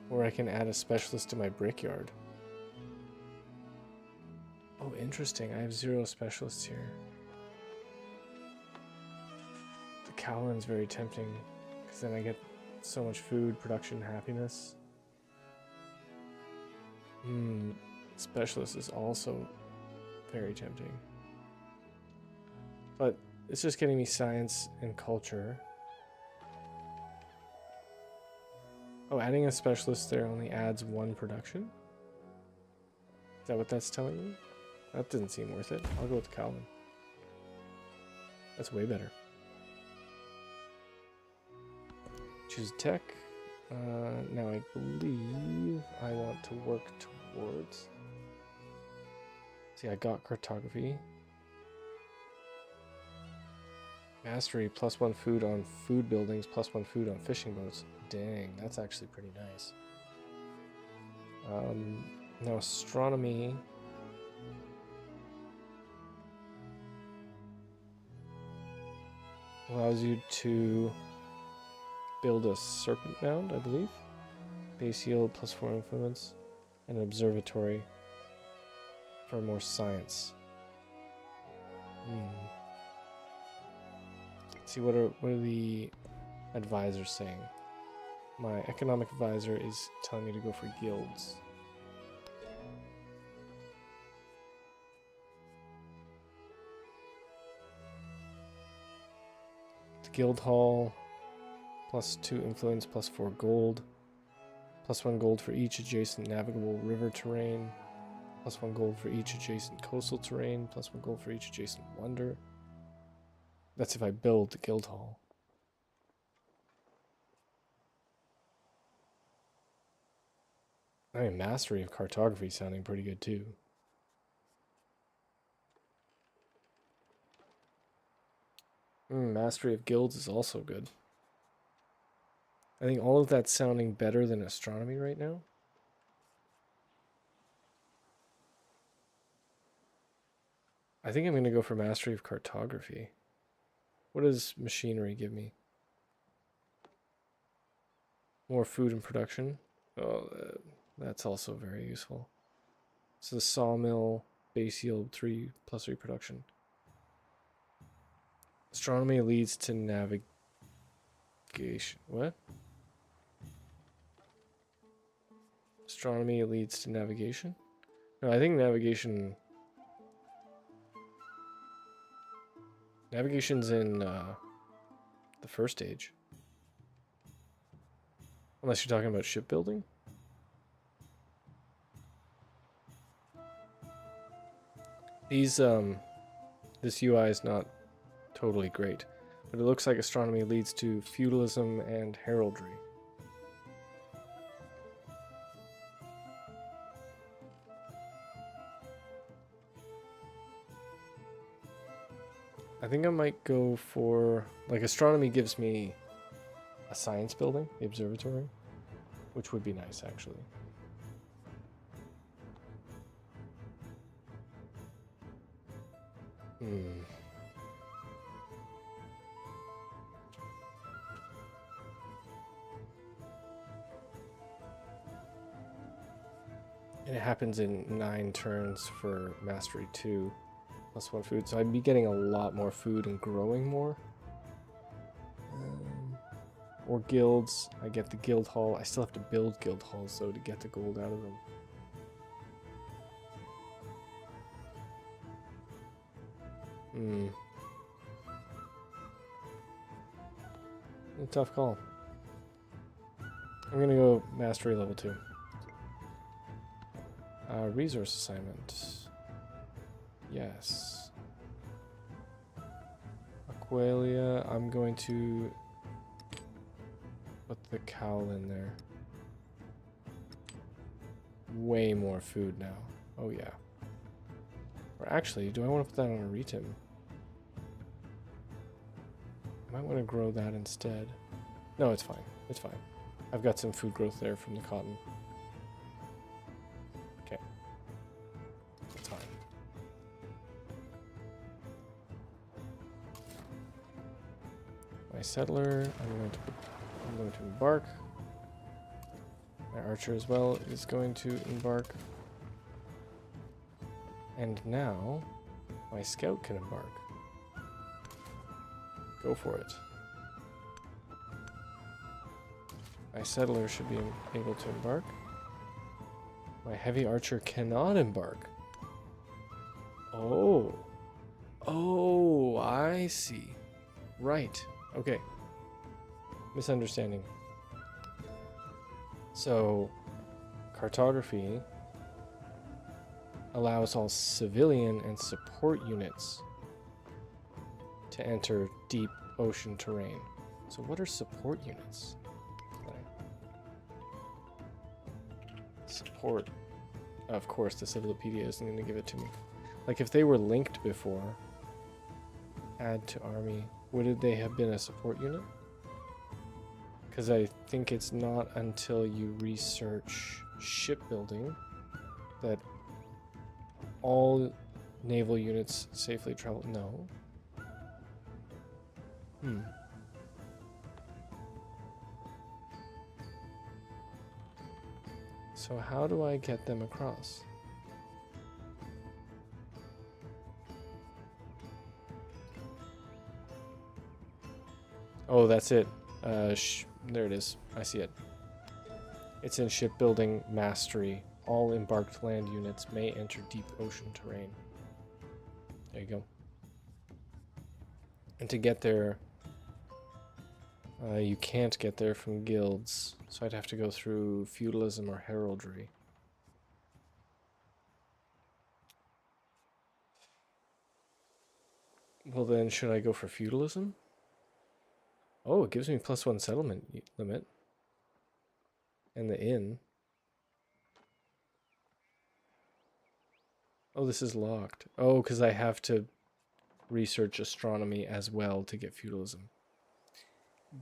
Or I can add a specialist to my brickyard. Oh, interesting. I have 0 specialists here. The Cowlin's very tempting, because then I get so much food, production, happiness. Specialist is also very tempting. But it's just getting me science and culture. Oh, adding a specialist there only adds 1 production? Is that what that's telling me? That doesn't seem worth it. I'll go with Calvin. That's way better. Choose tech. Now I believe I want to work towards... See, I got cartography. Mastery, +1 food on food buildings, +1 food on fishing boats. Dang, that's actually pretty nice. Now astronomy. Allows you to build a serpent mound, I believe. Base yield, +4 influence, and an observatory for more science. Let's see, what are the advisors saying? My economic advisor is telling me to go for guilds. The guild hall, +2 influence, +4 gold, +1 gold for each adjacent navigable river terrain, +1 gold for each adjacent coastal terrain, +1 gold for each adjacent wonder. That's if I build the guild hall. I mean, mastery of cartography sounding pretty good too. Mastery of guilds is also good. I think all of that's sounding better than astronomy right now. I think I'm going to go for mastery of cartography. What does machinery give me? More food and production. Oh, that's also very useful. So the sawmill, base yield 3 +3 production. Astronomy leads to navigation. What? Astronomy leads to navigation? No, I think navigation... Navigation's in the first stage. Unless you're talking about shipbuilding? These, this UI is not totally great, but it looks like astronomy leads to feudalism and heraldry. I think I might go for, like, astronomy gives me a science building, the observatory, which would be nice, actually. Hmm. And it happens in 9 turns for Mastery 2, plus 1 food. So I'd be getting a lot more food and growing more. Or guilds. I get the guild hall. I still have to build guild halls, though, to get the gold out of them. A tough call. I'm gonna go Mastery level 2. Resource assignment. Yes. Aqualia, I'm going to put the cowl in there. Way more food now. Oh yeah. Or actually, do I want to put that on a retim? I might want to grow that instead. No, it's fine. It's fine. I've got some food growth there from the cotton. Okay. It's fine. My settler, I'm going to embark. My archer as well is going to embark. And now, my scout can embark. Go for it. My settler should be able to embark. My heavy archer cannot embark. Oh. Oh, I see. Right. Okay. Misunderstanding. So, cartography allows all civilian and support units to enter deep ocean terrain. So what are support units? Support. Of course, the Civilopedia isn't going to give it to me. Like, if they were linked before, add to army, would they have been a support unit? Because I think it's not until you research shipbuilding that all naval units safely travel. No. So how do I get them across? Oh, that's it. There it is. I see it. It's in shipbuilding mastery. All embarked land units may enter deep ocean terrain. There you go. And to get there, you can't get there from guilds, so I'd have to go through feudalism or heraldry. Well then, should I go for feudalism? Oh, it gives me +1 settlement limit. And the inn. Oh, this is locked. Oh, because I have to research astronomy as well to get feudalism.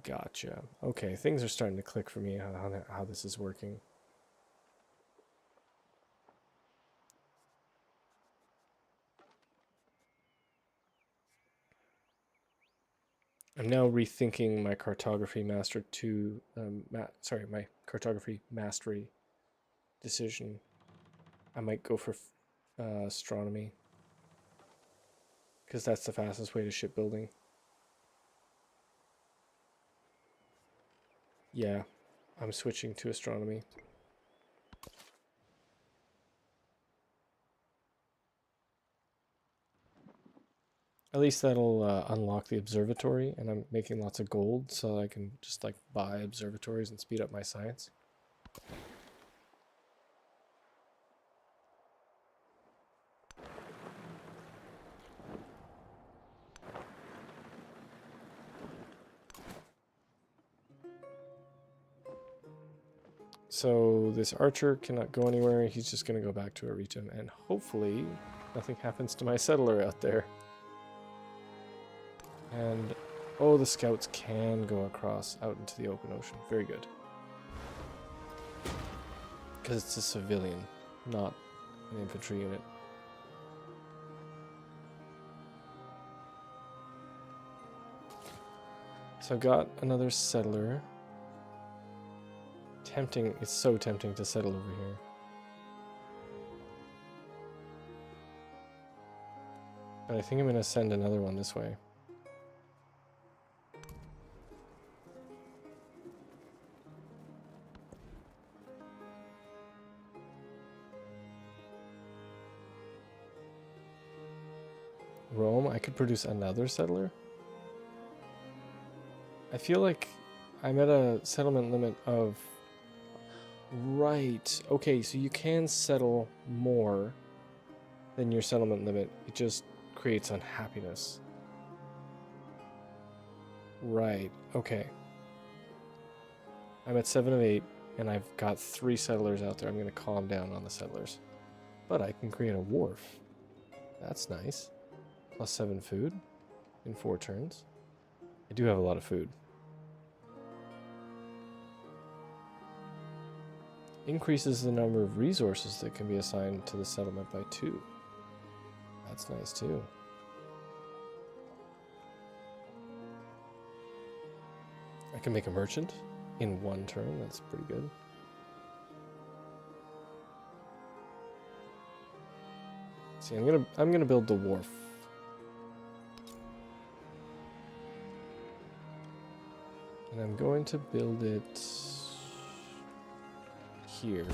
Gotcha. Okay, things are starting to click for me how this is working. I'm now rethinking my cartography my cartography mastery decision. I might go for astronomy, because that's the fastest way to shipbuilding. Yeah, I'm switching to astronomy. At least that'll unlock the observatory, and I'm making lots of gold so I can just like buy observatories and speed up my science. So this archer cannot go anywhere. He's just going to go back to Aritum, and hopefully nothing happens to my settler out there. And, oh, the scouts can go across out into the open ocean. Very good. Because it's a civilian, not an infantry unit. So I've got another settler. Tempting, it's so tempting to settle over here. But I think I'm going to send another one this way. Rome, I could produce another settler. I feel like I'm at a settlement limit of... Right. Okay, so you can settle more than your settlement limit. It just creates unhappiness. Right. Okay. I'm at 7 of 8, and I've got 3 settlers out there. I'm going to calm down on the settlers. But I can create a wharf. That's nice. Plus 7 food in 4 turns. I do have a lot of food. Increases the number of resources that can be assigned to the settlement by 2. That's nice too. I can make a merchant in 1 turn. That's pretty good. See, I'm gonna build the wharf. And I'm going to build it here.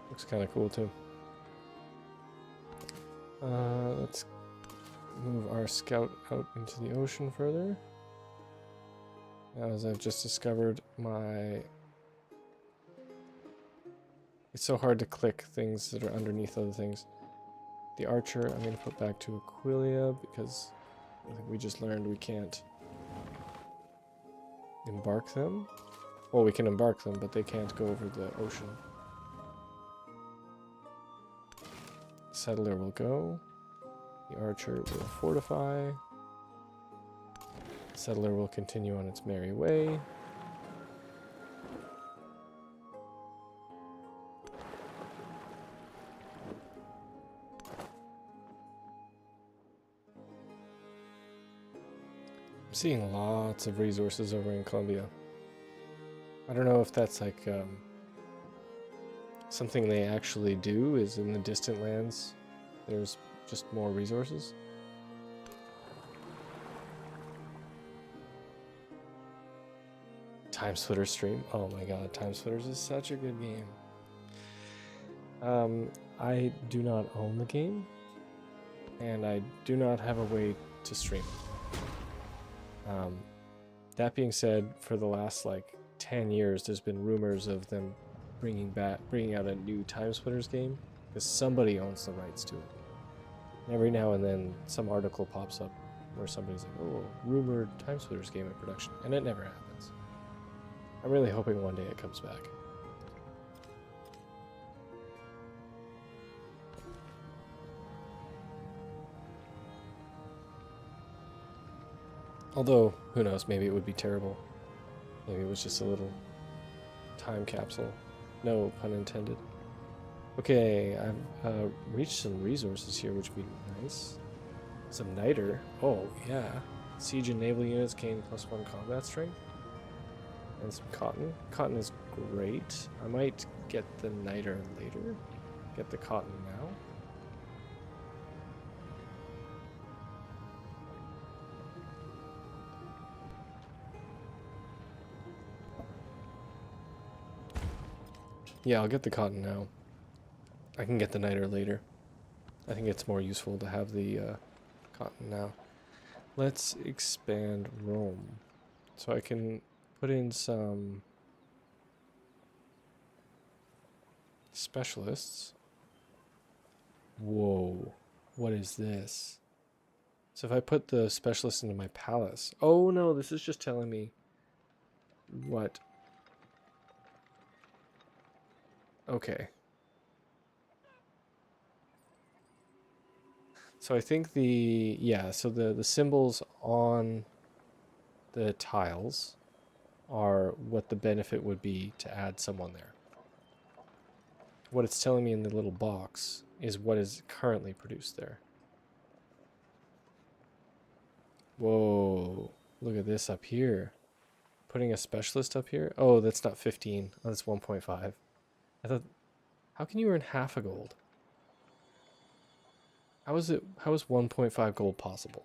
Looks kind of cool too. Let's move our scout out into the ocean further. As I've just discovered my... It's so hard to click things that are underneath other things. The archer I'm going to put back to Aquilia because I think we just learned we can't embark them. Well, we can embark them, but they can't go over the ocean. Settler will go. The archer will fortify. Settler will continue on its merry way. I'm seeing lots of resources over in Colombia. I don't know if that's like something they actually do, is in the distant lands there's just more resources. Timesplitters stream. Oh my god, Timesplitters is such a good game. I do not own the game, and I do not have a way to stream it. That being said, for the last like 10 years, there's been rumors of them bringing out a new Timesplitters game because somebody owns the rights to it. And every now and then, some article pops up where somebody's like, "Oh, rumored Timesplitters game in production," and it never happens. I'm really hoping one day it comes back. Although, who knows, maybe it would be terrible. Maybe it was just a little time capsule. No pun intended. Okay, I've reached some resources here, which would be nice. Some niter. Oh, yeah. Siege and naval units gain +1 combat strength. And some cotton. Cotton is great. I might get the niter later. Get the cotton now. Yeah, I'll get the cotton now. I can get the niter later. I think it's more useful to have the cotton now. Let's expand Rome. So I can put in some specialists. Whoa, what is this? So if I put the specialist into my palace. Oh no, this is just telling me what. Okay. So I think so the symbols on the tiles are what the benefit would be to add someone there. What it's telling me in the little box is what is currently produced there. Whoa, look at this up here. Putting a specialist up here? Oh, that's not 15. Oh, that's 1.5. I thought, how can you earn half a gold? How is 1.5 gold possible?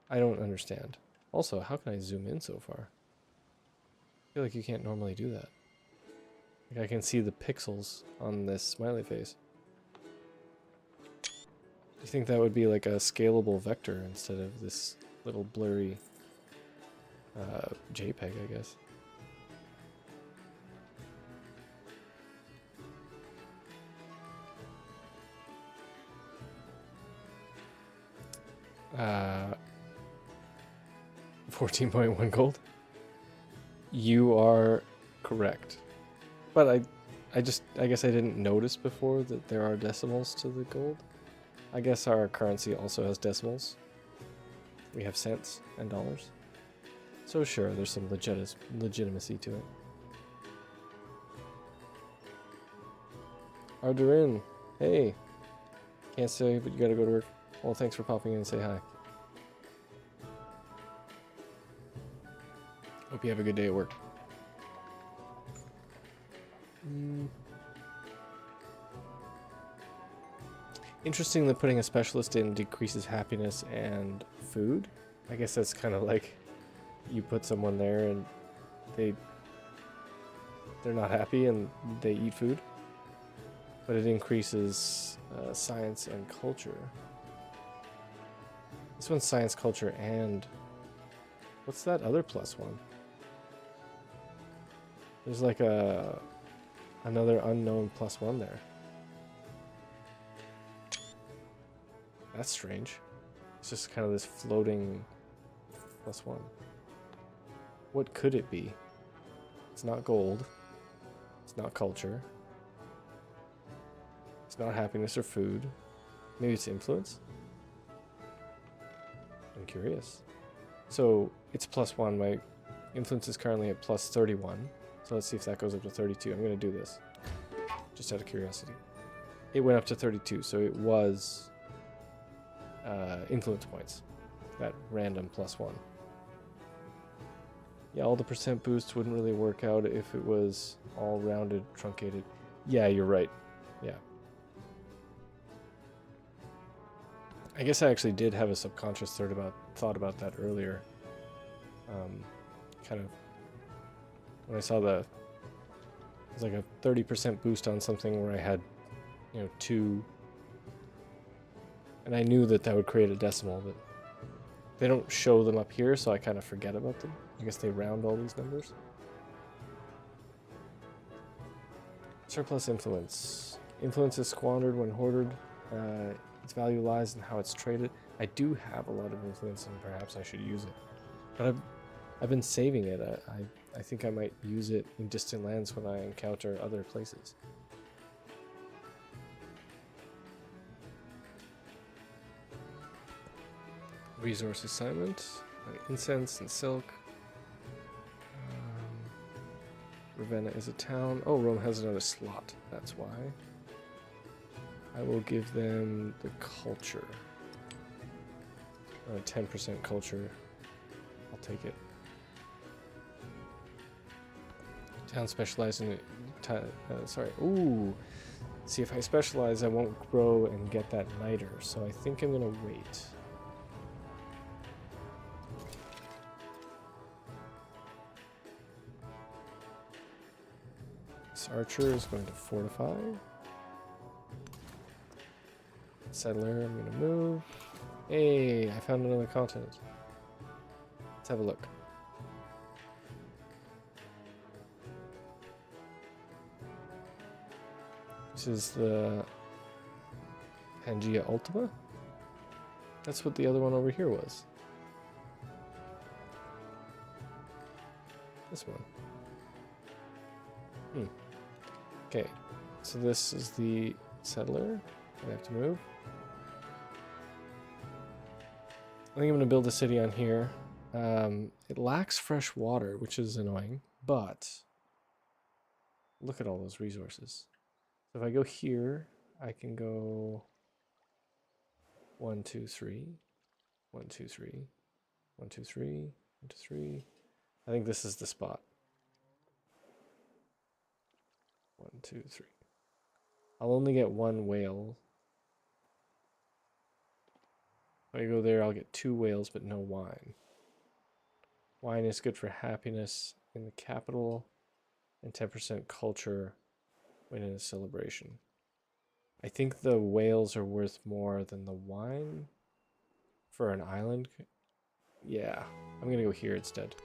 I don't understand. Also, how can I zoom in so far? I feel like you can't normally do that. Like I can see the pixels on this smiley face. Do you think that would be like a scalable vector instead of this little blurry JPEG, I guess? Uh, 14.1 gold. You are correct. But I guess I didn't notice before that there are decimals to the gold. I guess our currency also has decimals. We have cents and dollars. So sure, there's some legitimacy to it. Arduin, hey. Can't stay, but you gotta go to work. Well, thanks for popping in and say hi. Hope you have a good day at work. Interesting that putting a specialist in decreases happiness and food. I guess that's kind of like you put someone there and they're not happy and they eat food. But it increases science and culture. This one's science, culture, and what's that other plus one? There's like another unknown plus one there. That's strange. It's just kind of this floating plus one. What could it be? It's not gold. It's not culture. It's not happiness or food. Maybe it's influence? I'm curious. So it's plus one. My influence is currently at plus 31. So let's see if that goes up to 32. I'm going to do this just out of curiosity. It went up to 32, so it was influence points. That random plus one. Yeah, all the percent boosts wouldn't really work out if it was all rounded, truncated. Yeah, you're right. Yeah. I guess I actually did have a subconscious thought about that earlier. Kind of when I saw it was like a 30% boost on something where I had, 2, and I knew that would create a decimal, but they don't show them up here, so I kind of forget about them. I guess they round all these numbers. Surplus influence. Influence is squandered when hoarded. Its value lies in how it's traded. I do have a lot of influence, and perhaps I should use it. But I've been saving it. I think I might use it in distant lands when I encounter other places. Resource assignment. Incense and silk. Ravenna is a town. Oh, Rome has another slot. That's why. I will give them the culture. 10% culture. I'll take it. Town specialized in sorry. Ooh. See, if I specialize, I won't grow and get that niter. So I think I'm gonna wait. This archer is going to fortify. Settler, I'm going to move. Hey, I found another continent. Let's have a look. This is the Pangea Ultima. That's what the other one over here was. This one. Okay, so this is the settler. I have to move. I think I'm going to build a city on here. It lacks fresh water, which is annoying, but look at all those resources. So if I go here, I can go 1, 2, 3, 1, 2, 3, 1, 2, 3, 1, 2, 3. I think this is the spot. 1, 2, 3. I'll only get 1 whale. If I go there, I'll get 2 whales, but no wine. Wine is good for happiness in the capital and 10% culture when in a celebration. I think the whales are worth more than the wine for an island. Yeah, I'm gonna go here instead.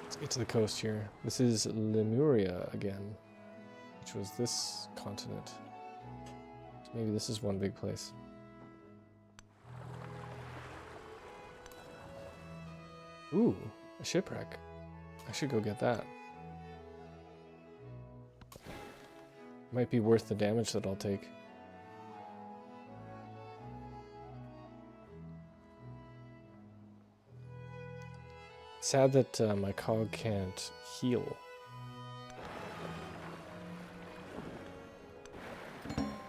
Let's get to the coast here. This is Lemuria again, which was this continent. So maybe this is one big place. Ooh, a shipwreck. I should go get that. Might be worth the damage that I'll take. Sad that my cog can't heal.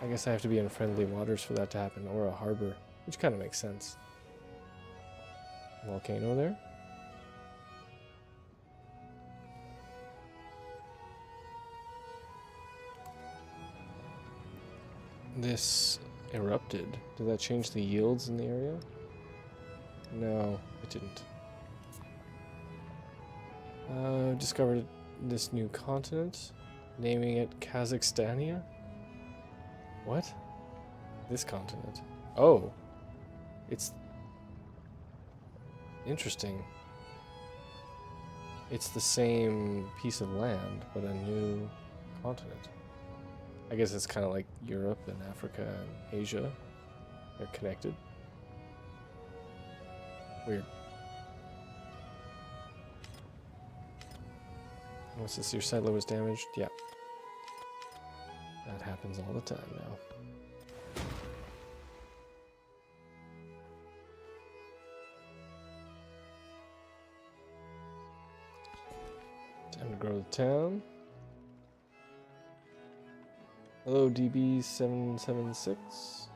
I guess I have to be in friendly waters for that to happen, or a harbor, which kind of makes sense. Volcano there. This erupted. Did that change the yields in the area? No, it didn't. Discovered this new continent, naming it Kazakhstania. What? This continent? Oh, it's interesting. It's the same piece of land, but a new continent. I guess it's kind of like Europe and Africa and Asia. They're connected. Weird. What's this? Your settler was damaged? Yeah. That happens all the time now. Time to grow the town. Hello, DB776.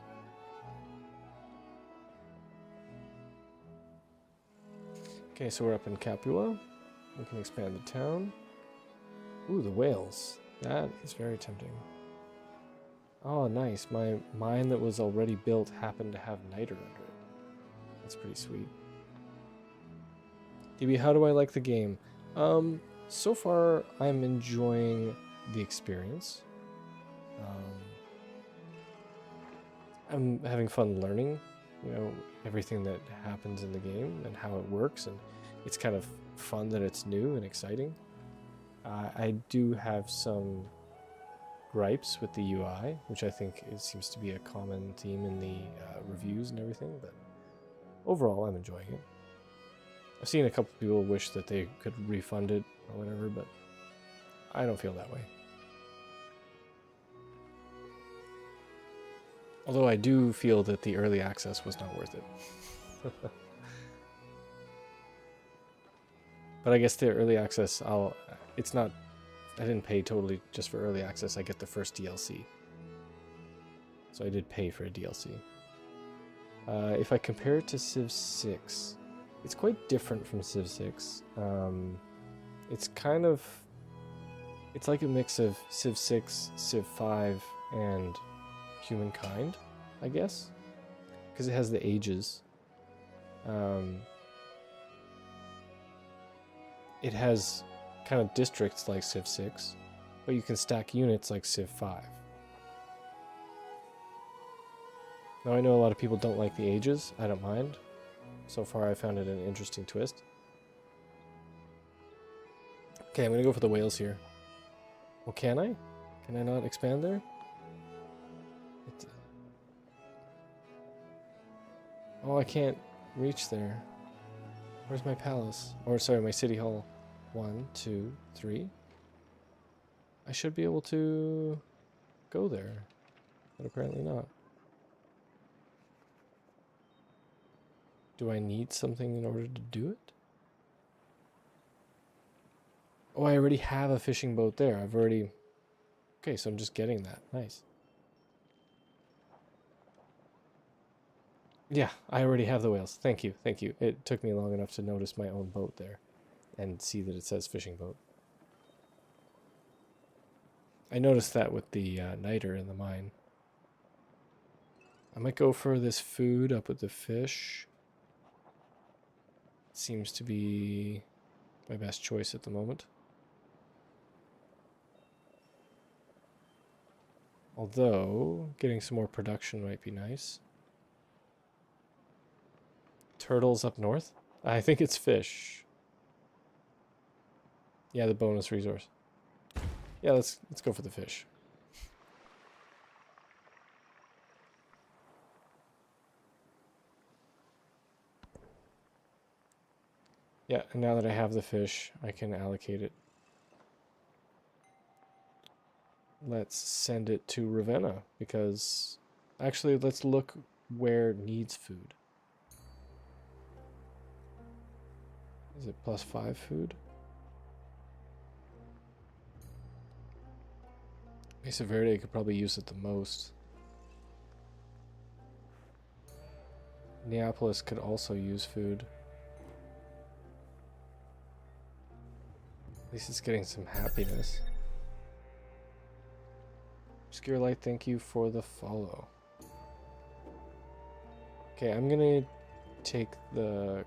Okay, so we're up in Capua. We can expand the town. Ooh, the whales. That is very tempting. Oh, nice. My mine that was already built happened to have niter under it. That's pretty sweet. DB, how do I like the game? So far, I'm enjoying the experience. I'm having fun learning, you know, everything that happens in the game and how it works, and it's kind of fun that it's new and exciting. I do have some gripes with the UI, which I think seems to be a common theme in the reviews and everything, but overall I'm enjoying it. I've seen a couple people wish that they could refund it or whatever, but I don't feel that way. Although I do feel that the early access was not worth it. But I guess the early access, I didn't pay totally just for early access. I get the first DLC. So I did pay for a DLC. If I compare it to Civ 6, it's quite different from Civ 6. It's like a mix of Civ 6, Civ 5, and Humankind, I guess, because it has the ages. it has kind of districts like Civ 6, but you can stack units like Civ 5. Now I know a lot of people don't like the ages. I don't mind. So far I found it an interesting twist. Okay, I'm gonna go for the whales here. Well, can I? Can I not expand there? Oh, I can't reach there. Where's my palace? Or sorry, my city hall. 1, 2, 3. I should be able to go there, but apparently not. Do I need something in order to do it? Oh, I already have a fishing boat there. I've already... Okay, so I'm just getting that. Nice. Yeah, I already have the whales. Thank you, thank you. It took me long enough to notice my own boat there and see that it says fishing boat. I noticed that with the niter in the mine. I might go for this food up with the fish. Seems to be my best choice at the moment. Although, getting some more production might be nice. Turtles up north? I think it's fish. Yeah, the bonus resource. Yeah, let's go for the fish. Yeah, and now that I have the fish, I can allocate it. Let's send it to Ravenna, because... Actually, let's look where needs food. Is it +5 food? Mesa Verde could probably use it the most. Neapolis could also use food. At least it's getting some happiness. Obscure Light, thank you for the follow. Okay, I'm gonna take the...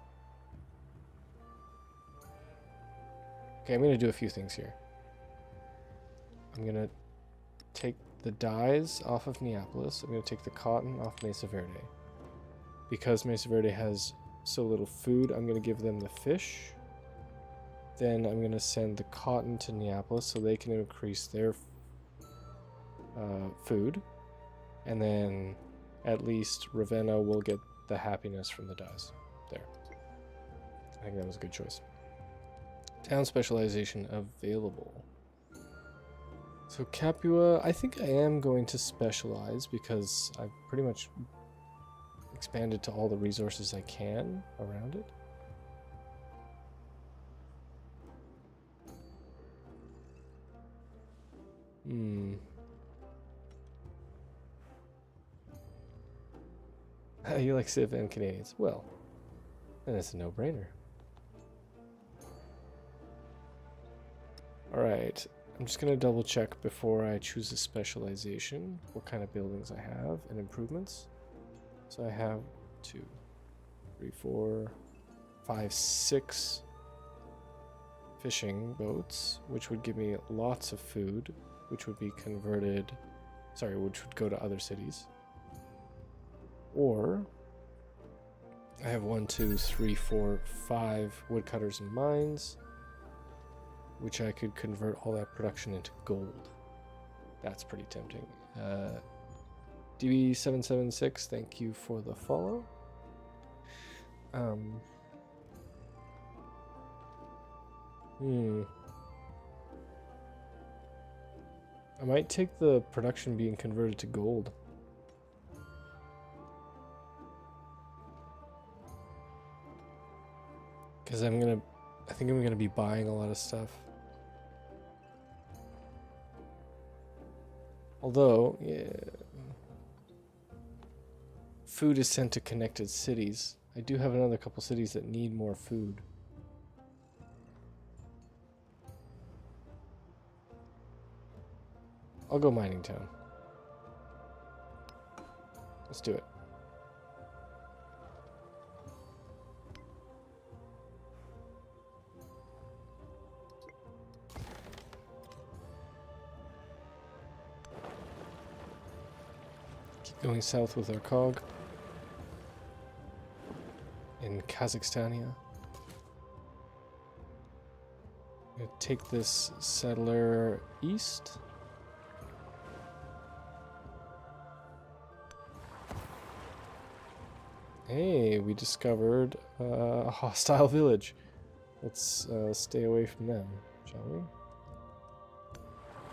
Okay, I'm gonna do a few things here. I'm gonna take the dyes off of Neapolis. I'm gonna take the cotton off Mesa Verde. Because Mesa Verde has so little food, I'm gonna give them the fish. Then I'm gonna send the cotton to Neapolis so they can increase their food. And then at least Ravenna will get the happiness from the dyes. There. I think that was a good choice. Town specialization available. So Capua, I think I am going to specialize because I've pretty much expanded to all the resources I can around it. You like Civ and Canadians? Well, then it's a no-brainer. Alright, I'm just going to double check before I choose a specialization what kind of buildings I have and improvements. So I have 2, 3, 4, 5, 6 fishing boats, which would give me lots of food, which would be converted, sorry, which would go to other cities. Or I have 1, 2, 3, 4, 5 woodcutters and mines, which I could convert all that production into gold. That's pretty tempting. DB776, thank you for the follow. I might take the production being converted to gold. Because I think I'm gonna be buying a lot of stuff. Although, yeah, food is sent to connected cities. I do have another couple cities that need more food. I'll go mining town. Let's do it. Keep going south with our cog. In Kazakhstania. I'm gonna take this settler east. Hey, we discovered a hostile village. Let's stay away from them, shall we?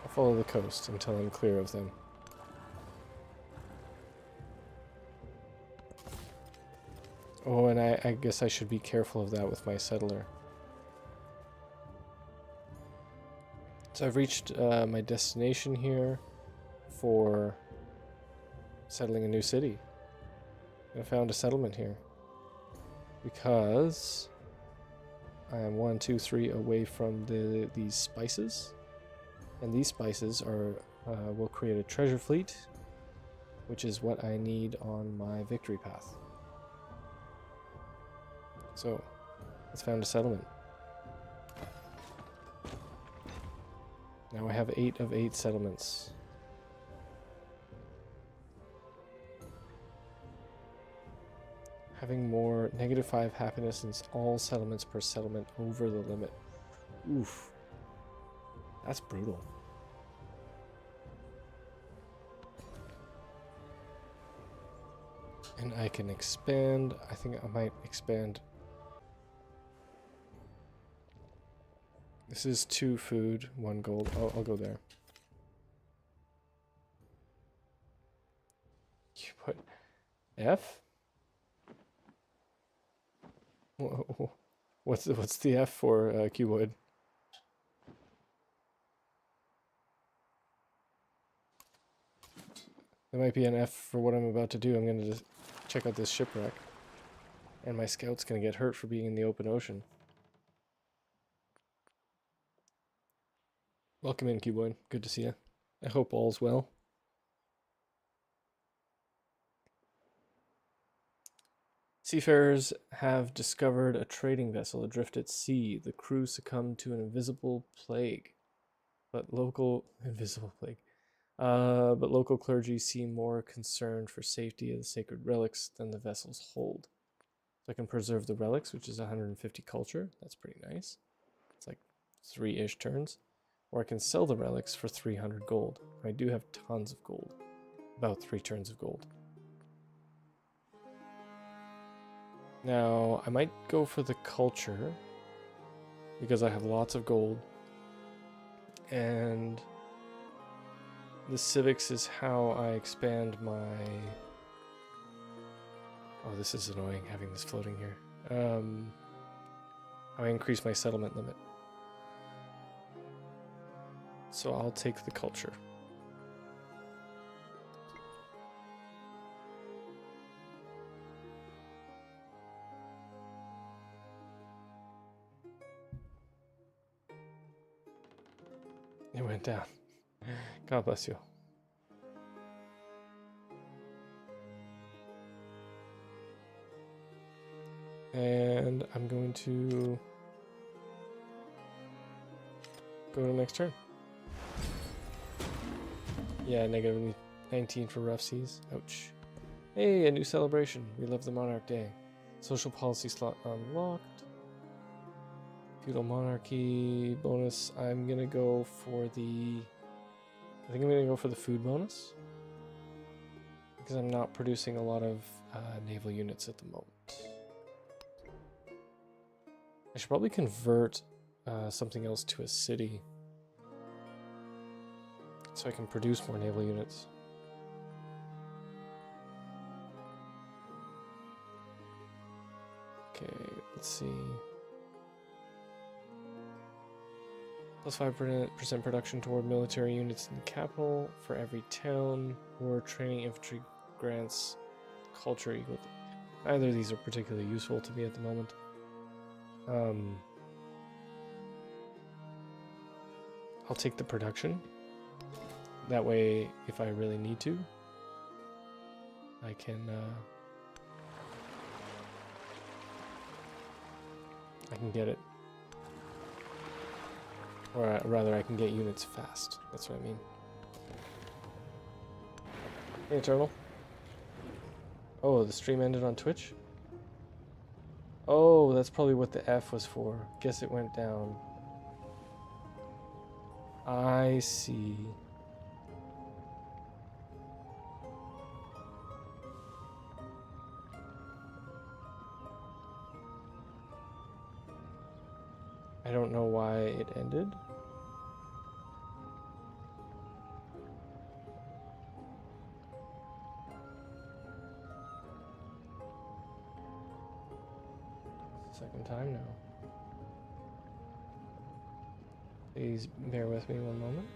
I'll follow the coast until I'm clear of them. Oh, and I guess I should be careful of that with my settler. So I've reached my destination here for settling a new city. I found a settlement here because I am 1, 2, 3 away from these spices, and these spices are will create a treasure fleet, which is what I need on my victory path. So let's found a settlement. Now I have 8 of 8 settlements. Having more -5 happiness in all settlements per settlement over the limit. Oof. That's brutal. And I can expand. I think I might expand. This is 2 food, 1 gold. I'll go there. You put F? What's the F for Cuboid? There might be an F for what I'm about to do. I'm going to just check out this shipwreck. And my scout's going to get hurt for being in the open ocean. Welcome in, Cuboid. Good to see you. I hope all's well. Seafarers have discovered a trading vessel adrift at sea. The crew succumbed to an invisible plague. But local clergy seem more concerned for safety of the sacred relics than the vessel's hold. So I can preserve the relics, which is 150 culture. That's pretty nice. It's like 3-ish turns. Or I can sell the relics for 300 gold. I do have tons of gold. About 3 turns of gold. Now, I might go for the culture because I have lots of gold. And the civics is how I expand my... Oh, this is annoying having this floating here. How I increase my settlement limit. So I'll take the culture. It went down. God bless you. And I'm going to go to the next turn. Yeah, -19 for rough seas. Ouch. Hey, a new celebration. We love the Monarch Day. Social policy slot unlocked. Feudal monarchy bonus. I'm gonna go for the... I think I'm gonna go for the food bonus. Because I'm not producing a lot of naval units at the moment. I should probably convert something else to a city. So I can produce more naval units. Okay, let's see. Plus 5% production toward military units in the capital for every town, or training infantry grants culture equal to... Neither of these are particularly useful to me at the moment. I'll take the production. That way, if I really need to, I can get it. Or rather, I can get units fast. That's what I mean. Hey, Eternal. Oh, the stream ended on Twitch? Oh, that's probably what the F was for. Guess it went down. I see. I don't know why it ended. Second time now. Please bear with me one moment.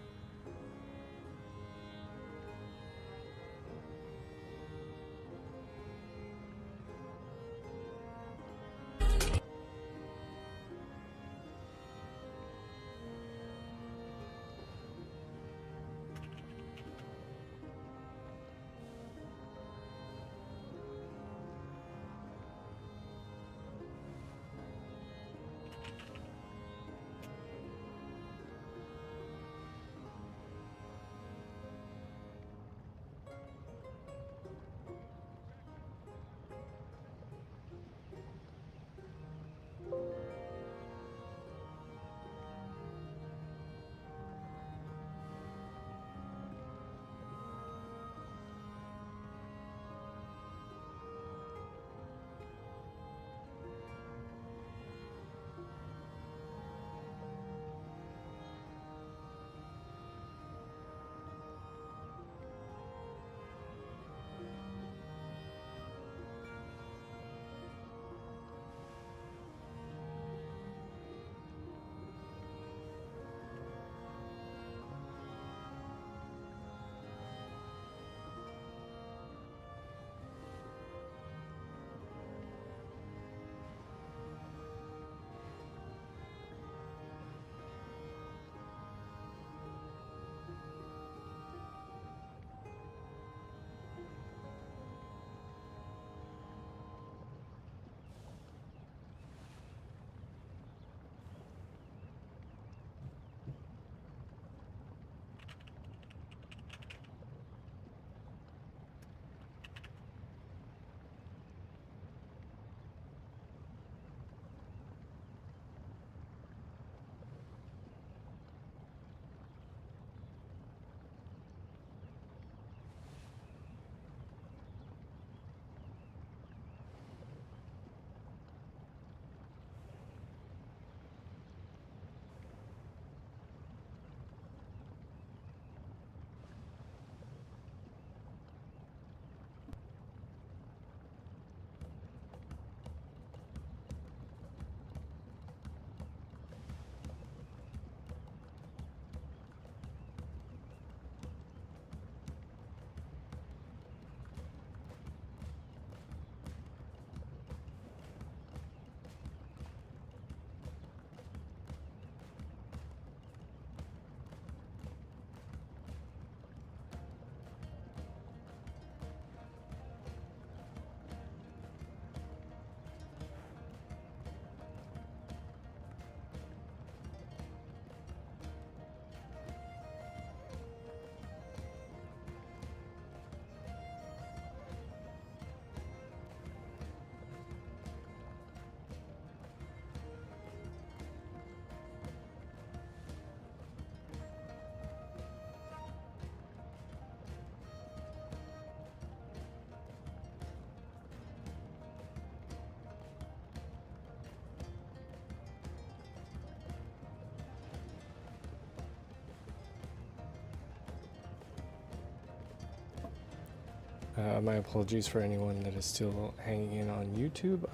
My apologies for anyone that is still hanging in on YouTube.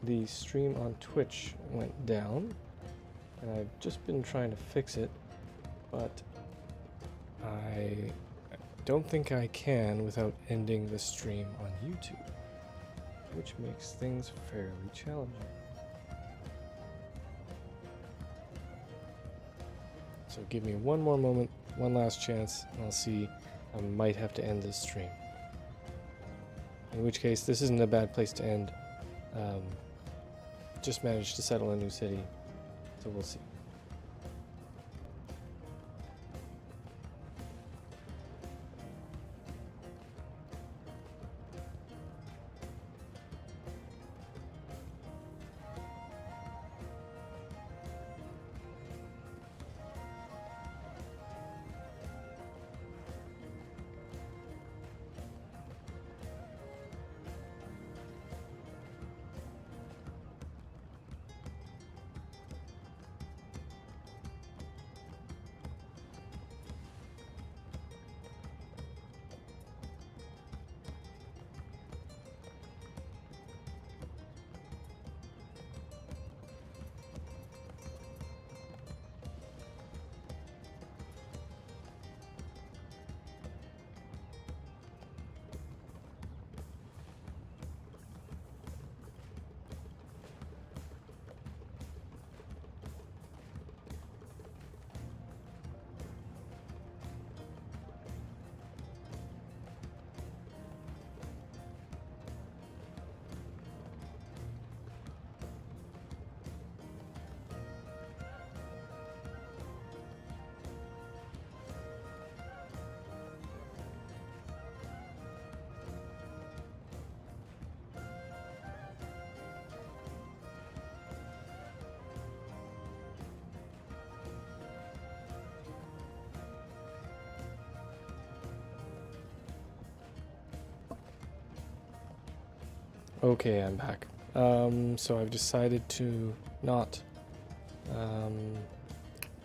The stream on Twitch went down, and I've just been trying to fix it, but I don't think I can without ending the stream on YouTube, which makes things fairly challenging. So give me one more moment, one last chance, and I'll see. I might have to end this stream. In which case, this isn't a bad place to end. Just managed to settle a new city, so we'll see. Okay, I'm back. So I've decided to not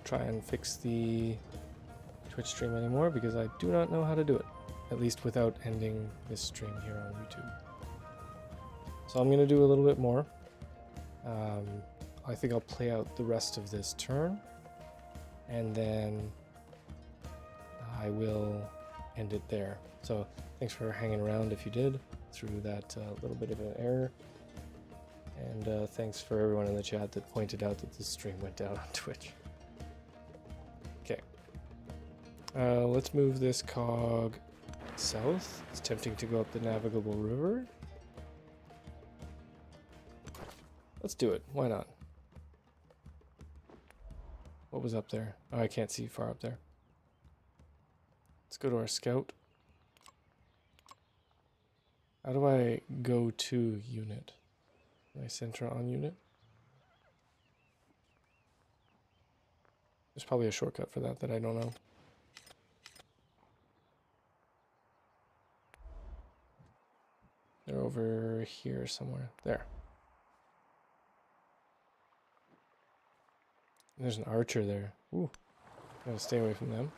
try and fix the Twitch stream anymore because I do not know how to do it, at least without ending this stream here on YouTube. So I'm going to do a little bit more. I think I'll play out the rest of this turn, and then I will end it there. So thanks for hanging around if you did through that little bit of an error. And thanks for everyone in the chat that pointed out that the stream went down on Twitch. Okay. Let's move this cog south. It's tempting to go up the navigable river. Let's do it. Why not? What was up there? Oh, I can't see far up there. Let's go to our scout. How do I go to unit? Do I center on unit? There's probably a shortcut for that I don't know. They're over here somewhere. There. There's an archer there. Ooh. Gotta stay away from them.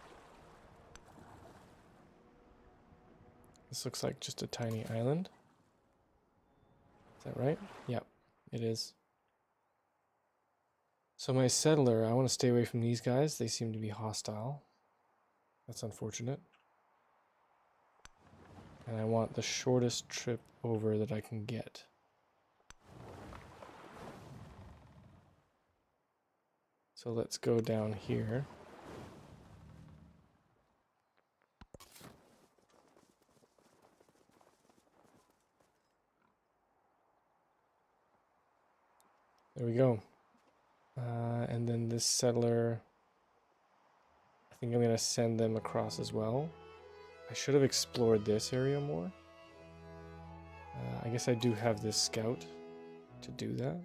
This looks like just a tiny island. Is that right? Yep, it is. So my settler, I want to stay away from these guys. They seem to be hostile. That's unfortunate. And I want the shortest trip over that I can get. So let's go down here. There we go. And then this settler, I think I'm going to send them across as well. I should have explored this area more. I guess I do have this scout to do that.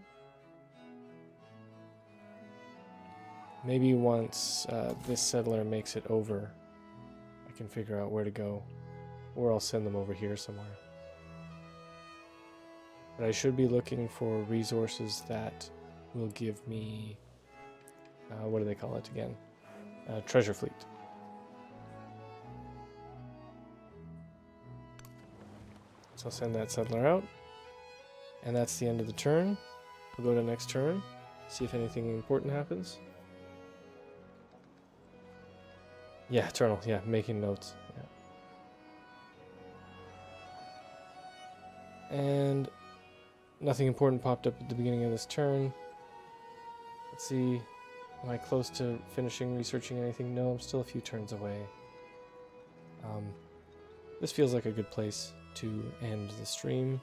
Maybe once this settler makes it over, I can figure out where to go. Or I'll send them over here somewhere. But I should be looking for resources that will give me, what do they call it again? Treasure fleet. So I'll send that settler out. And that's the end of the turn. We'll go to next turn, see if anything important happens. Yeah, Eternal, yeah, making notes. Yeah. And nothing important popped up at the beginning of this turn. Let's see. Am I close to finishing researching anything? No, I'm still a few turns away. This feels like a good place to end the stream.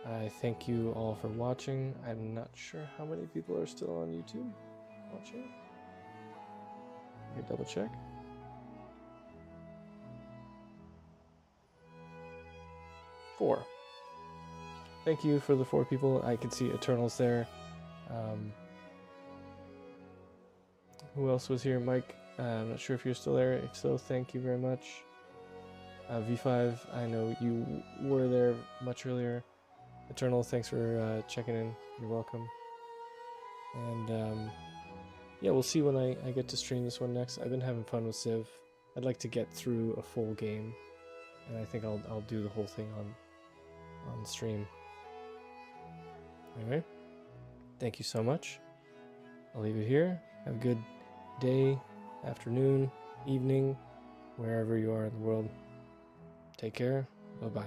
I thank you all for watching. I'm not sure how many people are still on YouTube watching. Let me double check. Four. Thank you for the 4 people. I can see Eternals there. Who else was here? Mike, I'm not sure if you're still there. If so, thank you very much. V5, I know you were there much earlier. Eternal, thanks for checking in. You're welcome. And yeah, we'll see when I get to stream this one next. I've been having fun with Civ. I'd like to get through a full game, and I think I'll do the whole thing on stream. Anyway, thank you so much. I'll leave it here. Have a good day, afternoon, evening, wherever you are in the world. Take care. Bye-bye.